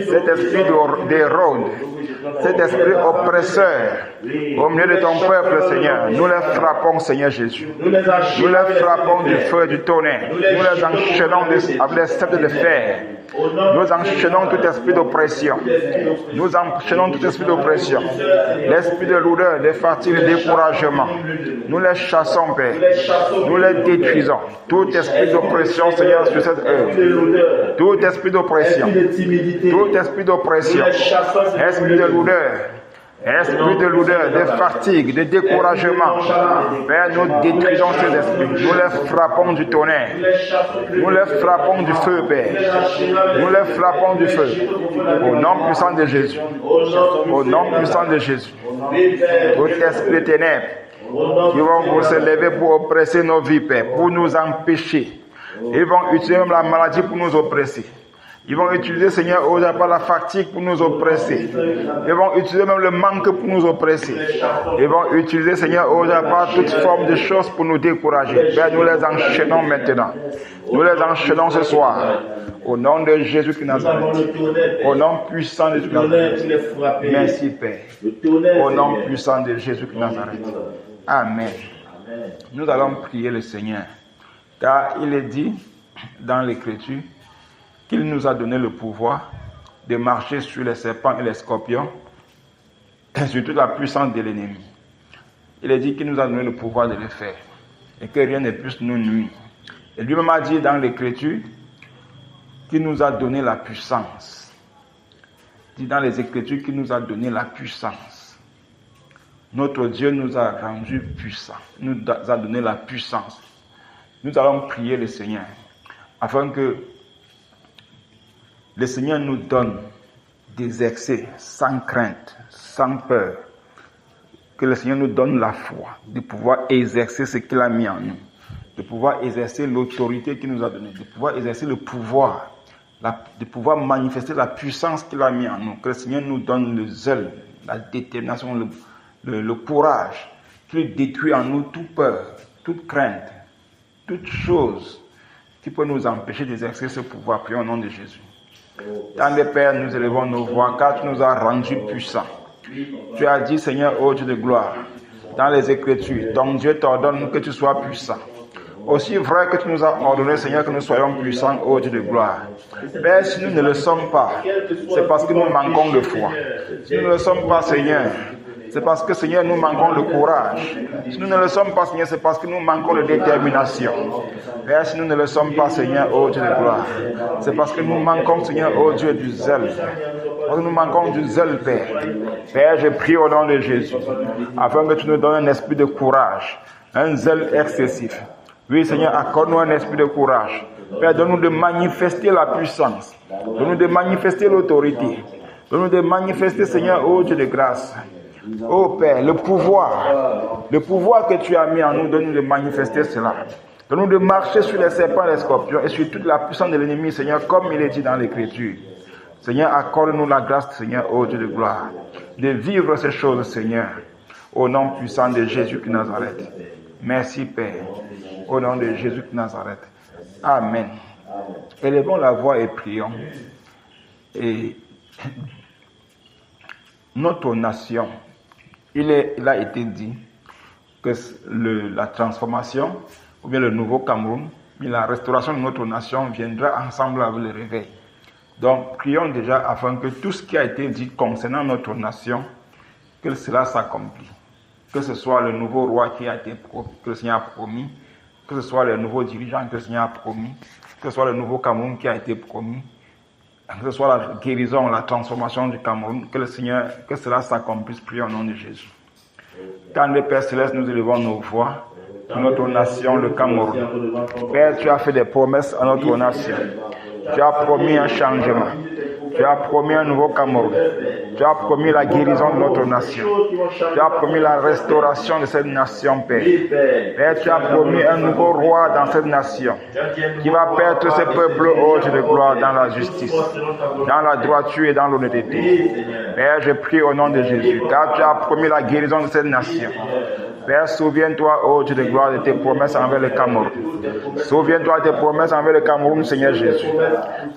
cet esprit d'Hérode, cet esprit oppresseur, au milieu de ton peuple, Seigneur, nous les frappons, Seigneur Jésus. Nous les frappons du feu et du tonnerre. Nous les enchaînons avec les sceptres de fer. Nous enchaînons tout esprit d'oppression. Nous enchaînons tout esprit d'oppression. L'esprit de lourdeur, de fatigue, de découragement. Nous les chassons, Père. Nous les détruisons. Tout esprit d'oppression, Seigneur, sur cette œuvre. Tout esprit d'oppression. Tout esprit d'oppression. Esprit de lourdeur. Esprit de lourdeur, de fatigue, de découragement. Père, nous détruisons ces esprits. Nous les frappons du tonnerre. Nous les frappons du feu, Père. Nous les frappons du feu. Au nom puissant de Jésus. Au nom puissant de Jésus. Tout esprit de ténèbres qui vont se lever pour oppresser nos vies, Père, pour nous empêcher. Ils vont utiliser même la maladie pour nous oppresser. Ils vont utiliser, Seigneur, par la fatigue pour nous oppresser. Ils vont utiliser même le manque pour nous oppresser. Ils vont utiliser, Seigneur, par toute forme de choses pour nous décourager. Père, nous les enchaînons maintenant. Nous les enchaînons ce soir. Au nom de Jésus de Nazareth. Au nom puissant de Jésus de Nazareth. Merci, Père. Au nom puissant de Jésus de Nazareth. Amen. Nous allons prier le Seigneur. Car il est dit dans l'Écriture qu'il nous a donné le pouvoir de marcher sur les serpents et les scorpions, et sur toute la puissance de l'ennemi. Il est dit qu'il nous a donné le pouvoir de le faire, et que rien ne puisse nous nuire. Et lui-même a dit dans l'Écriture qu'il nous a donné la puissance. Il dit dans les Écritures qu'il nous a donné la puissance. Notre Dieu nous a rendus puissants, nous a donné la puissance. Nous allons prier le Seigneur, afin que le Seigneur nous donne des excès sans crainte, sans peur. Que le Seigneur nous donne la foi de pouvoir exercer ce qu'il a mis en nous, de pouvoir exercer l'autorité qu'il nous a donnée, de pouvoir exercer le pouvoir, de pouvoir manifester la puissance qu'il a mis en nous. Que le Seigneur nous donne le zèle, la détermination, le courage, qu'il détruit en nous toute peur, toute crainte, toute chose qui peut nous empêcher d'exercer ce pouvoir. Prions au nom de Jésus. Dans le Père, nous élevons nos voix, car tu nous as rendus puissants. Tu as dit, Seigneur, ô Dieu de gloire, dans les Écritures, ton Dieu t'ordonne que tu sois puissant. Aussi vrai que tu nous as ordonné, Seigneur, que nous soyons puissants, ô Dieu de gloire. Père, si nous ne le sommes pas, c'est parce que nous manquons de foi. Si nous ne le sommes pas, Seigneur, c'est parce que, Seigneur, nous manquons de courage. Si nous ne le sommes pas, Seigneur, c'est parce que nous manquons de détermination. Père, si nous ne le sommes pas, Seigneur, ô Dieu de gloire, c'est parce que nous manquons, Seigneur, ô Dieu, du zèle. Parce que nous manquons du zèle, Père. Père, je prie au nom de Jésus, afin que tu nous donnes un esprit de courage, un zèle excessif. Oui, Seigneur, accorde-nous un esprit de courage. Père, donne-nous de manifester la puissance. Donne-nous de manifester l'autorité. Donne-nous de manifester, Seigneur, ô Dieu de grâce. Oh Père, le pouvoir que tu as mis en nous, donne-nous de manifester cela. Donne-nous de marcher sur les serpents et les scorpions et sur toute la puissance de l'ennemi, Seigneur, comme il est dit dans l'Écriture. Seigneur, accorde-nous la grâce, Seigneur, ô Dieu de gloire, de vivre ces choses, Seigneur, au nom puissant de Jésus de Nazareth. Merci, Père, au nom de Jésus de Nazareth. Amen. Élevons la voix et prions. Et notre nation, il a été dit que la transformation, ou bien le nouveau Cameroun, la restauration de notre nation viendra ensemble avec le réveil. Donc, prions déjà afin que tout ce qui a été dit concernant notre nation, que cela s'accomplisse. Que ce soit le nouveau roi que le Seigneur a promis, que ce soit les nouveaux dirigeants que le Seigneur a promis, que ce soit le nouveau Cameroun qui a été promis, que ce soit la guérison, la transformation du Cameroun, que cela s'accomplisse, prions au nom de Jésus. Quand le Père Céleste, nous élevons nos voix pour notre nation, le Cameroun. Père, tu as fait des promesses à notre nation. Tu as promis un changement. Tu as promis un nouveau Cameroun. Tu as promis la guérison de notre nation. Tu as promis la restauration de cette nation, Père. Père, tu as promis un nouveau roi dans cette nation qui va perdre ce peuple, ô Dieu de gloire, dans la justice, dans la droiture et dans l'honnêteté. Père, je prie au nom de Jésus, car tu as promis la guérison de cette nation. Père, souviens-toi, ô Dieu de gloire, de tes promesses envers le Cameroun. Souviens-toi de tes promesses envers le Cameroun, Seigneur Jésus.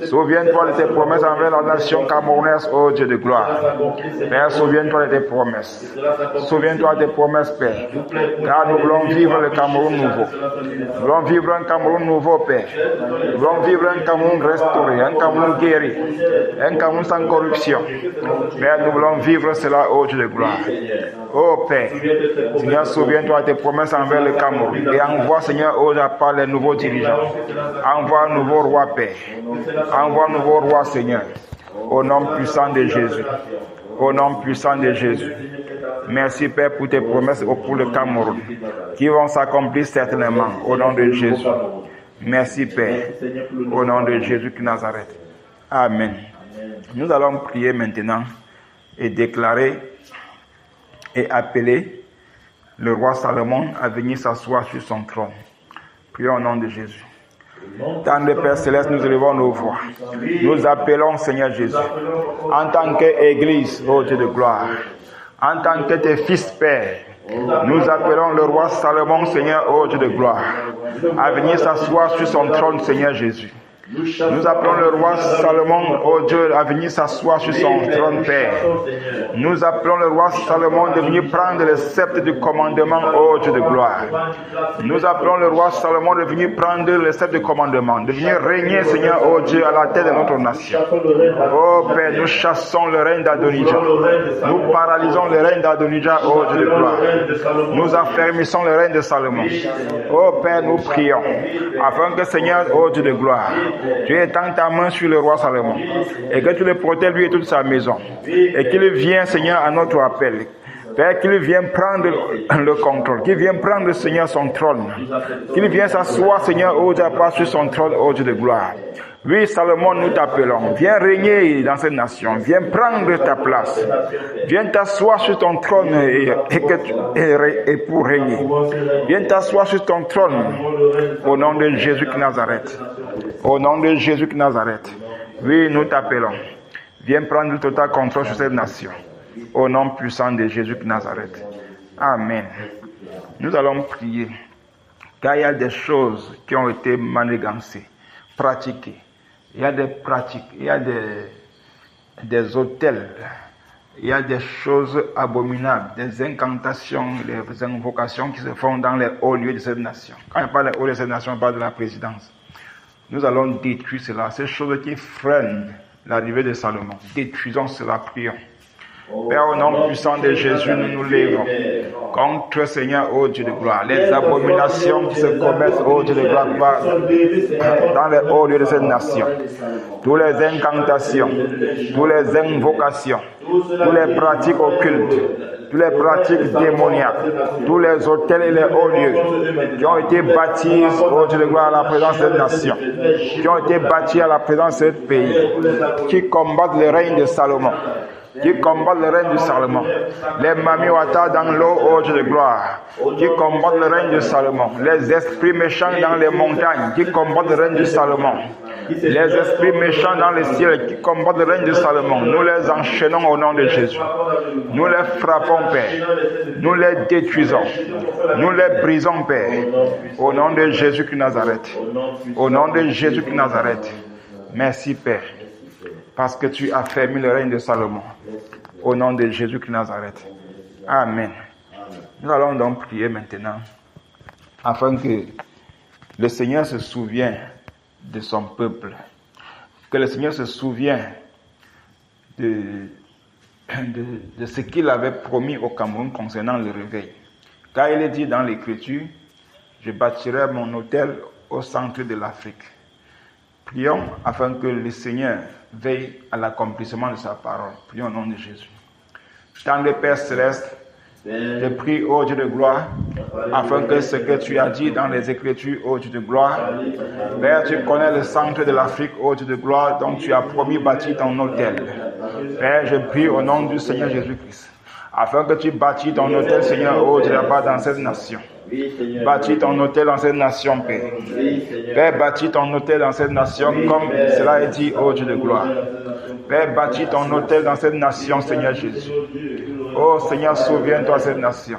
Souviens-toi de tes promesses envers la nation camerounaise, ô Dieu de gloire. Père, souviens-toi de tes promesses. Souviens-toi de tes promesses, Père. Car nous voulons vivre le Cameroun nouveau. Nous voulons vivre un Cameroun nouveau, Père. Nous voulons vivre un Cameroun restauré, un Cameroun guéri, un Cameroun sans corruption. Père, nous voulons vivre cela au Dieu de gloire. Oh Père, Seigneur, souviens-toi de tes promesses envers le Cameroun. Et envoie, Seigneur, au Japon les nouveaux dirigeants. Envoie un nouveau roi, Père. Envoie un nouveau roi, Seigneur. Au nom puissant de Jésus. Au nom puissant de Jésus. Merci, Père, pour tes promesses pour le Cameroun, qui vont s'accomplir certainement au nom de Jésus. Merci, Père, au nom de Jésus de Nazareth. Amen. Nous allons prier maintenant et déclarer et appeler le roi Salomon à venir s'asseoir sur son trône. Prions au nom de Jésus. Tendre Père Céleste, nous élevons nos voix. Nous appelons Seigneur Jésus, en tant qu'Église, ô Dieu de gloire, en tant que tes fils, Père, nous appelons le roi Salomon, Seigneur, ô Dieu de gloire, à venir s'asseoir sur son trône, Seigneur Jésus. Nous appelons le roi Salomon, ô Dieu, à venir s'asseoir sur son trône, Père. Nous appelons le roi Salomon de venir prendre le sceptre du commandement, ô Dieu de gloire. Nous appelons le roi Salomon de venir prendre le sceptre du commandement, de venir régner, Seigneur, ô Dieu, à la tête de notre nation. Ô Père, nous chassons le règne d'Adonijah. Nous paralysons le règne d'Adonijah, ô Dieu de gloire. Nous affermissons le règne de Salomon. Ô Père, nous prions, afin que, Seigneur, ô Dieu de gloire, tu étends ta main sur le roi Salomon et que tu le protèges lui et toute sa maison et qu'il vienne, Seigneur, à notre appel. Père, qu'il vienne prendre le contrôle, qu'il vienne prendre, Seigneur, son trône, qu'il vienne s'asseoir, Seigneur, au Dieu, sur son trône, au Dieu de gloire. Oui, Salomon, nous t'appelons. Viens régner dans cette nation. Viens prendre ta place. Viens t'asseoir sur ton trône et pour régner. Viens t'asseoir sur ton trône au nom de Jésus de Nazareth. Au nom de Jésus de Nazareth. Oui, nous t'appelons. Viens prendre le total contrôle sur cette nation. Au nom puissant de Jésus de Nazareth. Amen. Nous allons prier. Car il y a des choses qui ont été manigancées, pratiquées. Il y a des pratiques, il y a des autels, il y a des choses abominables, des incantations, des invocations qui se font dans les hauts lieux de cette nation. Quand on parle des hauts lieux de cette nation, on parle de la présidence. Nous allons détruire cela, ces choses qui freinent l'arrivée de Salomon. Détruisons cela, prions. Père, au nom puissant de Jésus, nous nous lèvons contre, Seigneur, ô Dieu de gloire, les abominations qui se commettent, ô Dieu de gloire, dans les hauts lieux de cette nation. Toutes les incantations, toutes les invocations, toutes les pratiques occultes, toutes les pratiques démoniaques, tous les hôtels et les hauts lieux qui ont été bâtis, ô Dieu de gloire, à la présence de cette nation, qui ont été bâtis à la présence de ce pays, qui combattent le règne de Salomon, qui combattent le règne de Salomon, les mamiwata dans l'eau, ô Dieu de gloire, qui combattent le règne de Salomon, les esprits méchants dans les montagnes, qui combattent le règne de Salomon, les esprits méchants dans les ciels, qui combattent le règne de Salomon, nous les enchaînons au nom de Jésus, nous les frappons, Père, nous les détruisons, nous les brisons, Père, au nom de Jésus de Nazareth, au nom de Jésus de Nazareth. Merci, Père, parce que tu as fermé le règne de Salomon. Au nom de Jésus de Nazareth. Amen. Nous allons donc prier maintenant afin que le Seigneur se souvienne de son peuple. Que le Seigneur se souvienne de ce qu'il avait promis au Cameroun concernant le réveil. Car il est dit dans l'Écriture, je bâtirai mon autel au centre de l'Afrique. Prions afin que le Seigneur veille à l'accomplissement de sa parole. Prions au nom de Jésus. Tendre Père Céleste, je prie, ô Dieu de gloire, afin que ce que tu as dit dans les Écritures, ô Dieu de gloire, Père, tu connais le centre de l'Afrique, ô Dieu de gloire, dont tu as promis bâtir ton autel. Père, je prie au nom du Seigneur Jésus-Christ, afin que tu bâtis ton autel, Seigneur, ô Dieu de gloire, dans cette nation. Bâtis ton autel dans cette nation, Père. Père, bâtis ton autel dans cette nation, comme cela est dit, ô Dieu de gloire. Père, bâtis ton autel dans cette nation, Seigneur Jésus. Oh Seigneur, souviens-toi de cette nation.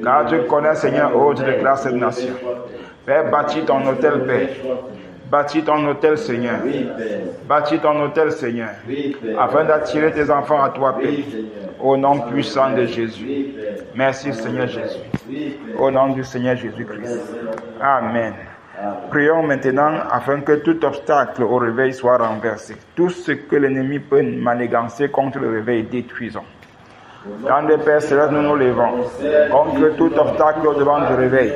Car tu connais, Seigneur, ô Dieu de gloire, cette nation. Père, bâtis ton autel, Père. Bâtis ton hôtel, Seigneur. Bâtis ton hôtel, Seigneur. Afin d'attirer tes enfants à toi, Père. Au nom puissant de Jésus. Merci, Seigneur Jésus. Au nom du Seigneur Jésus-Christ. Amen. Prions maintenant afin que tout obstacle au réveil soit renversé. Tout ce que l'ennemi peut manigancer contre le réveil, détruisons. Quand des Pères célestes, nous nous levons contre tout obstacle au devant du réveil.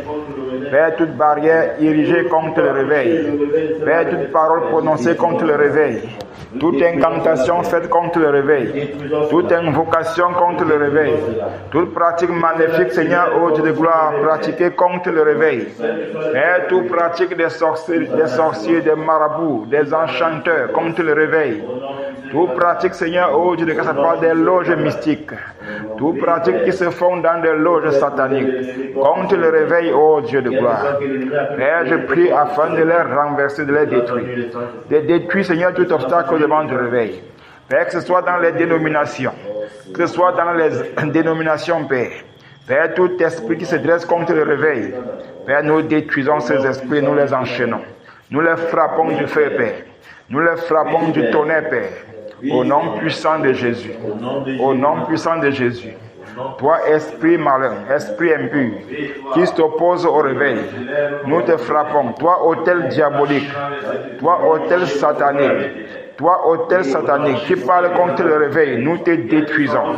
Père, toute barrière érigée contre le réveil. Père, toute parole prononcée contre le réveil. Toute incantation faite contre le réveil. Toute invocation contre le réveil. Toute pratique maléfique, Seigneur, ô Dieu de gloire, pratiquée contre le réveil. Père, toute pratique des sorciers, des marabouts, des enchanteurs contre le réveil. Toute pratique, Seigneur, ô Dieu de grâce, par des loges mystiques. Toute pratique qui se font dans des loges sataniques. Contre le réveil, ô Dieu de gloire. Père, je prie afin de les renverser, de les détruire. De détruire, Seigneur, tout obstacle devant du réveil. Père, que ce soit dans les dénominations. Que ce soit dans les dénominations, Père. Père, tout esprit qui se dresse contre le réveil. Père, nous détruisons ces esprits, nous les enchaînons. Nous les frappons du feu, Père. Nous les frappons du tonnerre, Père. Au nom puissant de Jésus. Au nom puissant de Jésus. Toi, esprit malin, esprit impur, qui s'oppose au réveil, nous te frappons. Toi, autel diabolique, toi, autel satanique, toi, autel satanique, qui parle contre le réveil, nous te détruisons.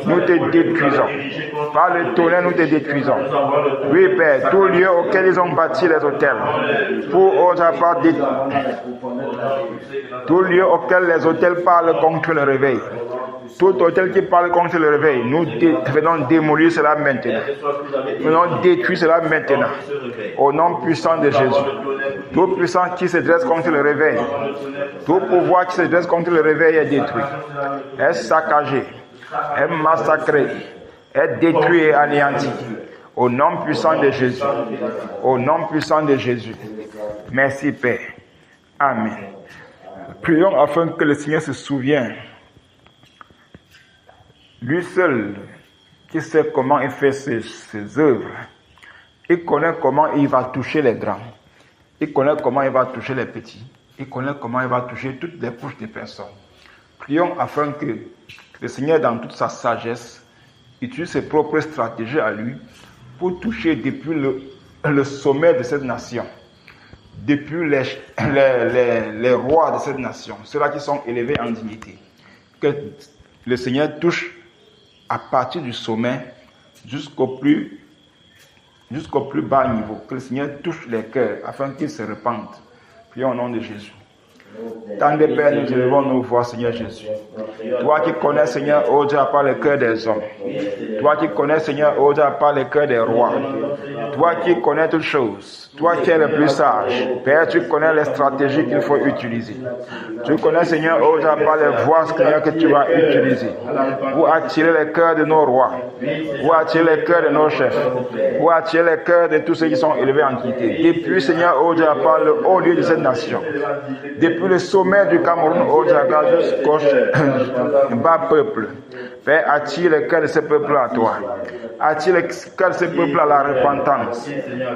Nous te détruisons. Par le tonnerre, nous te détruisons. Oui, Père, tout lieu auquel ils ont bâti les autels, pour tout lieu auquel les autels parlent contre le réveil. Tout hôtel qui parle contre le réveil, nous venons démolir cela maintenant. Nous venons détruire cela maintenant. Au nom puissant de Jésus. Tout puissant qui se dresse contre le réveil, tout pouvoir qui se dresse contre le réveil est détruit, est saccagé, est massacré, est détruit et anéanti. Au nom puissant de Jésus. Au nom puissant de Jésus. Merci Père. Amen. Prions afin que le Seigneur se souvienne. Lui seul, qui sait comment il fait ses œuvres, il connaît comment il va toucher les grands, il connaît comment il va toucher les petits, il connaît comment il va toucher toutes les couches de personnes. Prions afin que le Seigneur, dans toute sa sagesse, utilise ses propres stratégies à lui pour toucher depuis le sommet de cette nation, depuis les rois de cette nation, ceux-là qui sont élevés en dignité. Que le Seigneur touche à partir du sommet jusqu'au plus bas niveau. Que le Seigneur touche les cœurs afin qu'ils se répandent. Prions au nom de Jésus. Tant de Père, nous élevons nos voix, Seigneur Jésus. Toi qui connais, Seigneur, oh Dieu, à part le cœur des hommes. Toi qui connais, Seigneur, oh Dieu, à part le cœur des rois. Toi qui connais toutes choses. Toi qui es le plus sage. Père, tu connais les stratégies qu'il faut utiliser. Tu connais, Seigneur, oh Dieu, à part les voies, Seigneur, que tu vas utiliser pour attirer les cœurs de nos rois, pour attirer les cœurs de nos chefs, pour attirer les cœurs de tous ceux qui sont élevés en dignité. Depuis, Seigneur, oh Dieu, à part le haut lieu de cette nation. Depuis le sommet du Cameroun au Djaga jusqu'au bas peuple. Père, attire le cœur de ce peuple à toi. Attire le cœur de ce peuple à la repentance.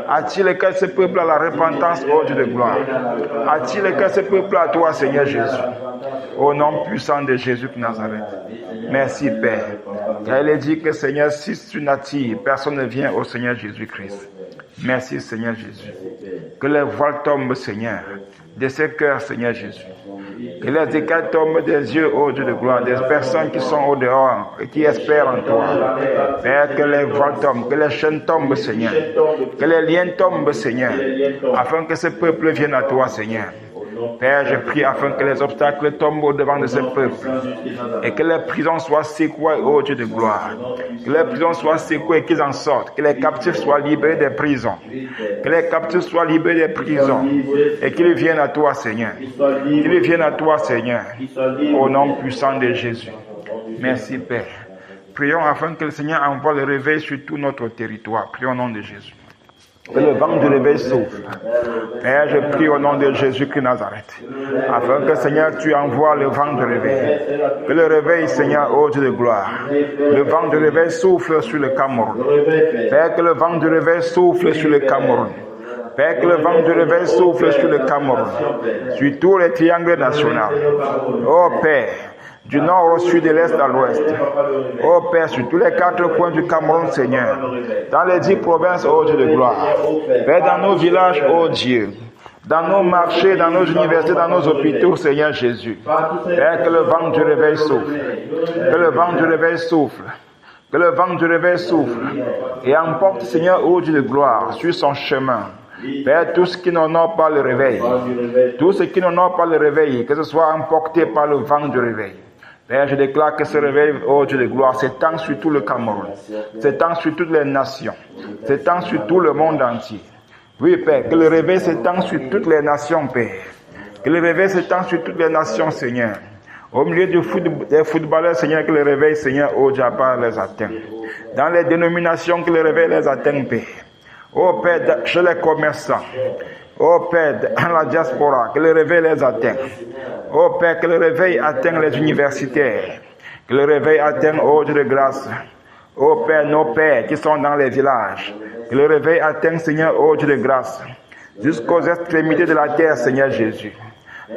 Attire le cœur de ce peuple à la repentance, ô Dieu de gloire. Attire le cœur de ce peuple à toi, Seigneur Jésus. Au nom puissant de Jésus de Nazareth. Merci, Père. Elle est dit que, Seigneur, si tu n'attires, personne ne vient au Seigneur Jésus-Christ. Merci, Seigneur Jésus. Que les voiles tombent, Seigneur, de ces cœurs, Seigneur Jésus. Que les écailles tombent des yeux, ô Dieu de gloire, des personnes qui sont au dehors et qui espèrent en toi. Père, que les voiles tombent, que les chaînes tombent, Seigneur. Que les liens tombent, Seigneur, afin que ce peuple vienne à toi, Seigneur. Père, je prie afin que les obstacles tombent au devant de ce peuple et que les prisons soient secouées, ô Dieu de gloire. Que les prisons soient secouées et qu'ils en sortent. Que les captifs soient libérés des prisons. Que les captifs soient libérés des prisons et qu'ils viennent à toi, Seigneur. Qu'ils viennent à toi, Seigneur. Au nom puissant de Jésus. Merci, Père. Prions afin que le Seigneur envoie le réveil sur tout notre territoire. Prions au nom de Jésus. Que le vent du réveil souffle. Père, je prie au nom de Jésus-Christ Nazareth, afin que, Seigneur, tu envoies le vent du réveil. Que le réveil, Seigneur, ô Dieu de gloire, le vent du réveil souffle sur le Cameroun. Père, que le vent du réveil souffle sur le Cameroun. Père, que le vent du réveil souffle sur le Cameroun, sur tous les triangles nationaux. Oh Père, du nord au sud, de l'est à l'ouest. Oh Père, sur tous les 4 coins du Cameroun, Seigneur. Dans les 10 provinces, oh Dieu de gloire. Père, dans nos villages, oh Dieu. Dans nos marchés, dans nos universités, dans nos hôpitaux, Seigneur Jésus. Père, que le vent du réveil souffle. Que le vent du réveil souffle. Que le vent du réveil souffle. Et emporte, Seigneur, oh Dieu de gloire, sur son chemin. Père, tout ce qui n'honore pas le réveil. Tout ce qui n'honore pas le réveil, que ce soit emporté par le vent du réveil. Père, je déclare que ce réveil, oh Dieu de gloire, s'étend sur tout le Cameroun, s'étend sur toutes les nations, s'étend sur tout le monde entier. Oui, Père, que le réveil s'étend sur toutes les nations, Père. Que le réveil s'étend sur toutes les nations, Seigneur. Au milieu des footballeurs, Seigneur, que le réveil, Seigneur, oh Dieu, les atteigne. Dans les dénominations, que le réveil les atteigne, Père. Oh Père, chez les commerçants. Oh Père, dans la diaspora, que le réveil les atteigne. Oh Père, que le réveil atteigne les universitaires. Que le réveil atteigne, oh Dieu de grâce. Oh Père, nos pères qui sont dans les villages. Que le réveil atteigne, Seigneur, oh Dieu de grâce. Jusqu'aux extrémités de la terre, Seigneur Jésus.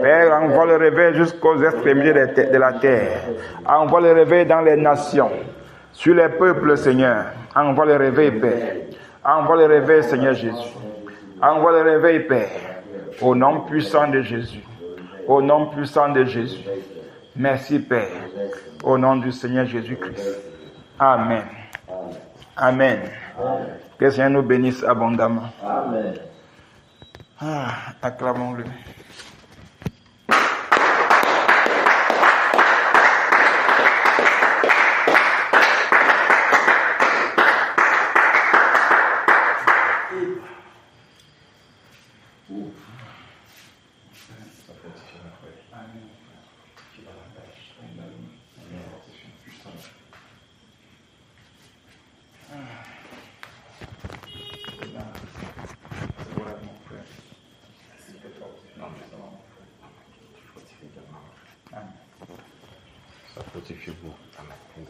Père, envoie le réveil jusqu'aux extrémités de la terre. Envoie le réveil dans les nations. Sur les peuples, Seigneur. Envoie le réveil, Père. Envoie le réveil, Seigneur Jésus. Envoie le réveil, Père. Au nom puissant de Jésus. Au nom puissant de Jésus. Merci, Père. Au nom du Seigneur Jésus-Christ. Amen. Amen. Que le Seigneur nous bénisse abondamment. Amen. Acclamons-le. Ça fortifie vous. Amen.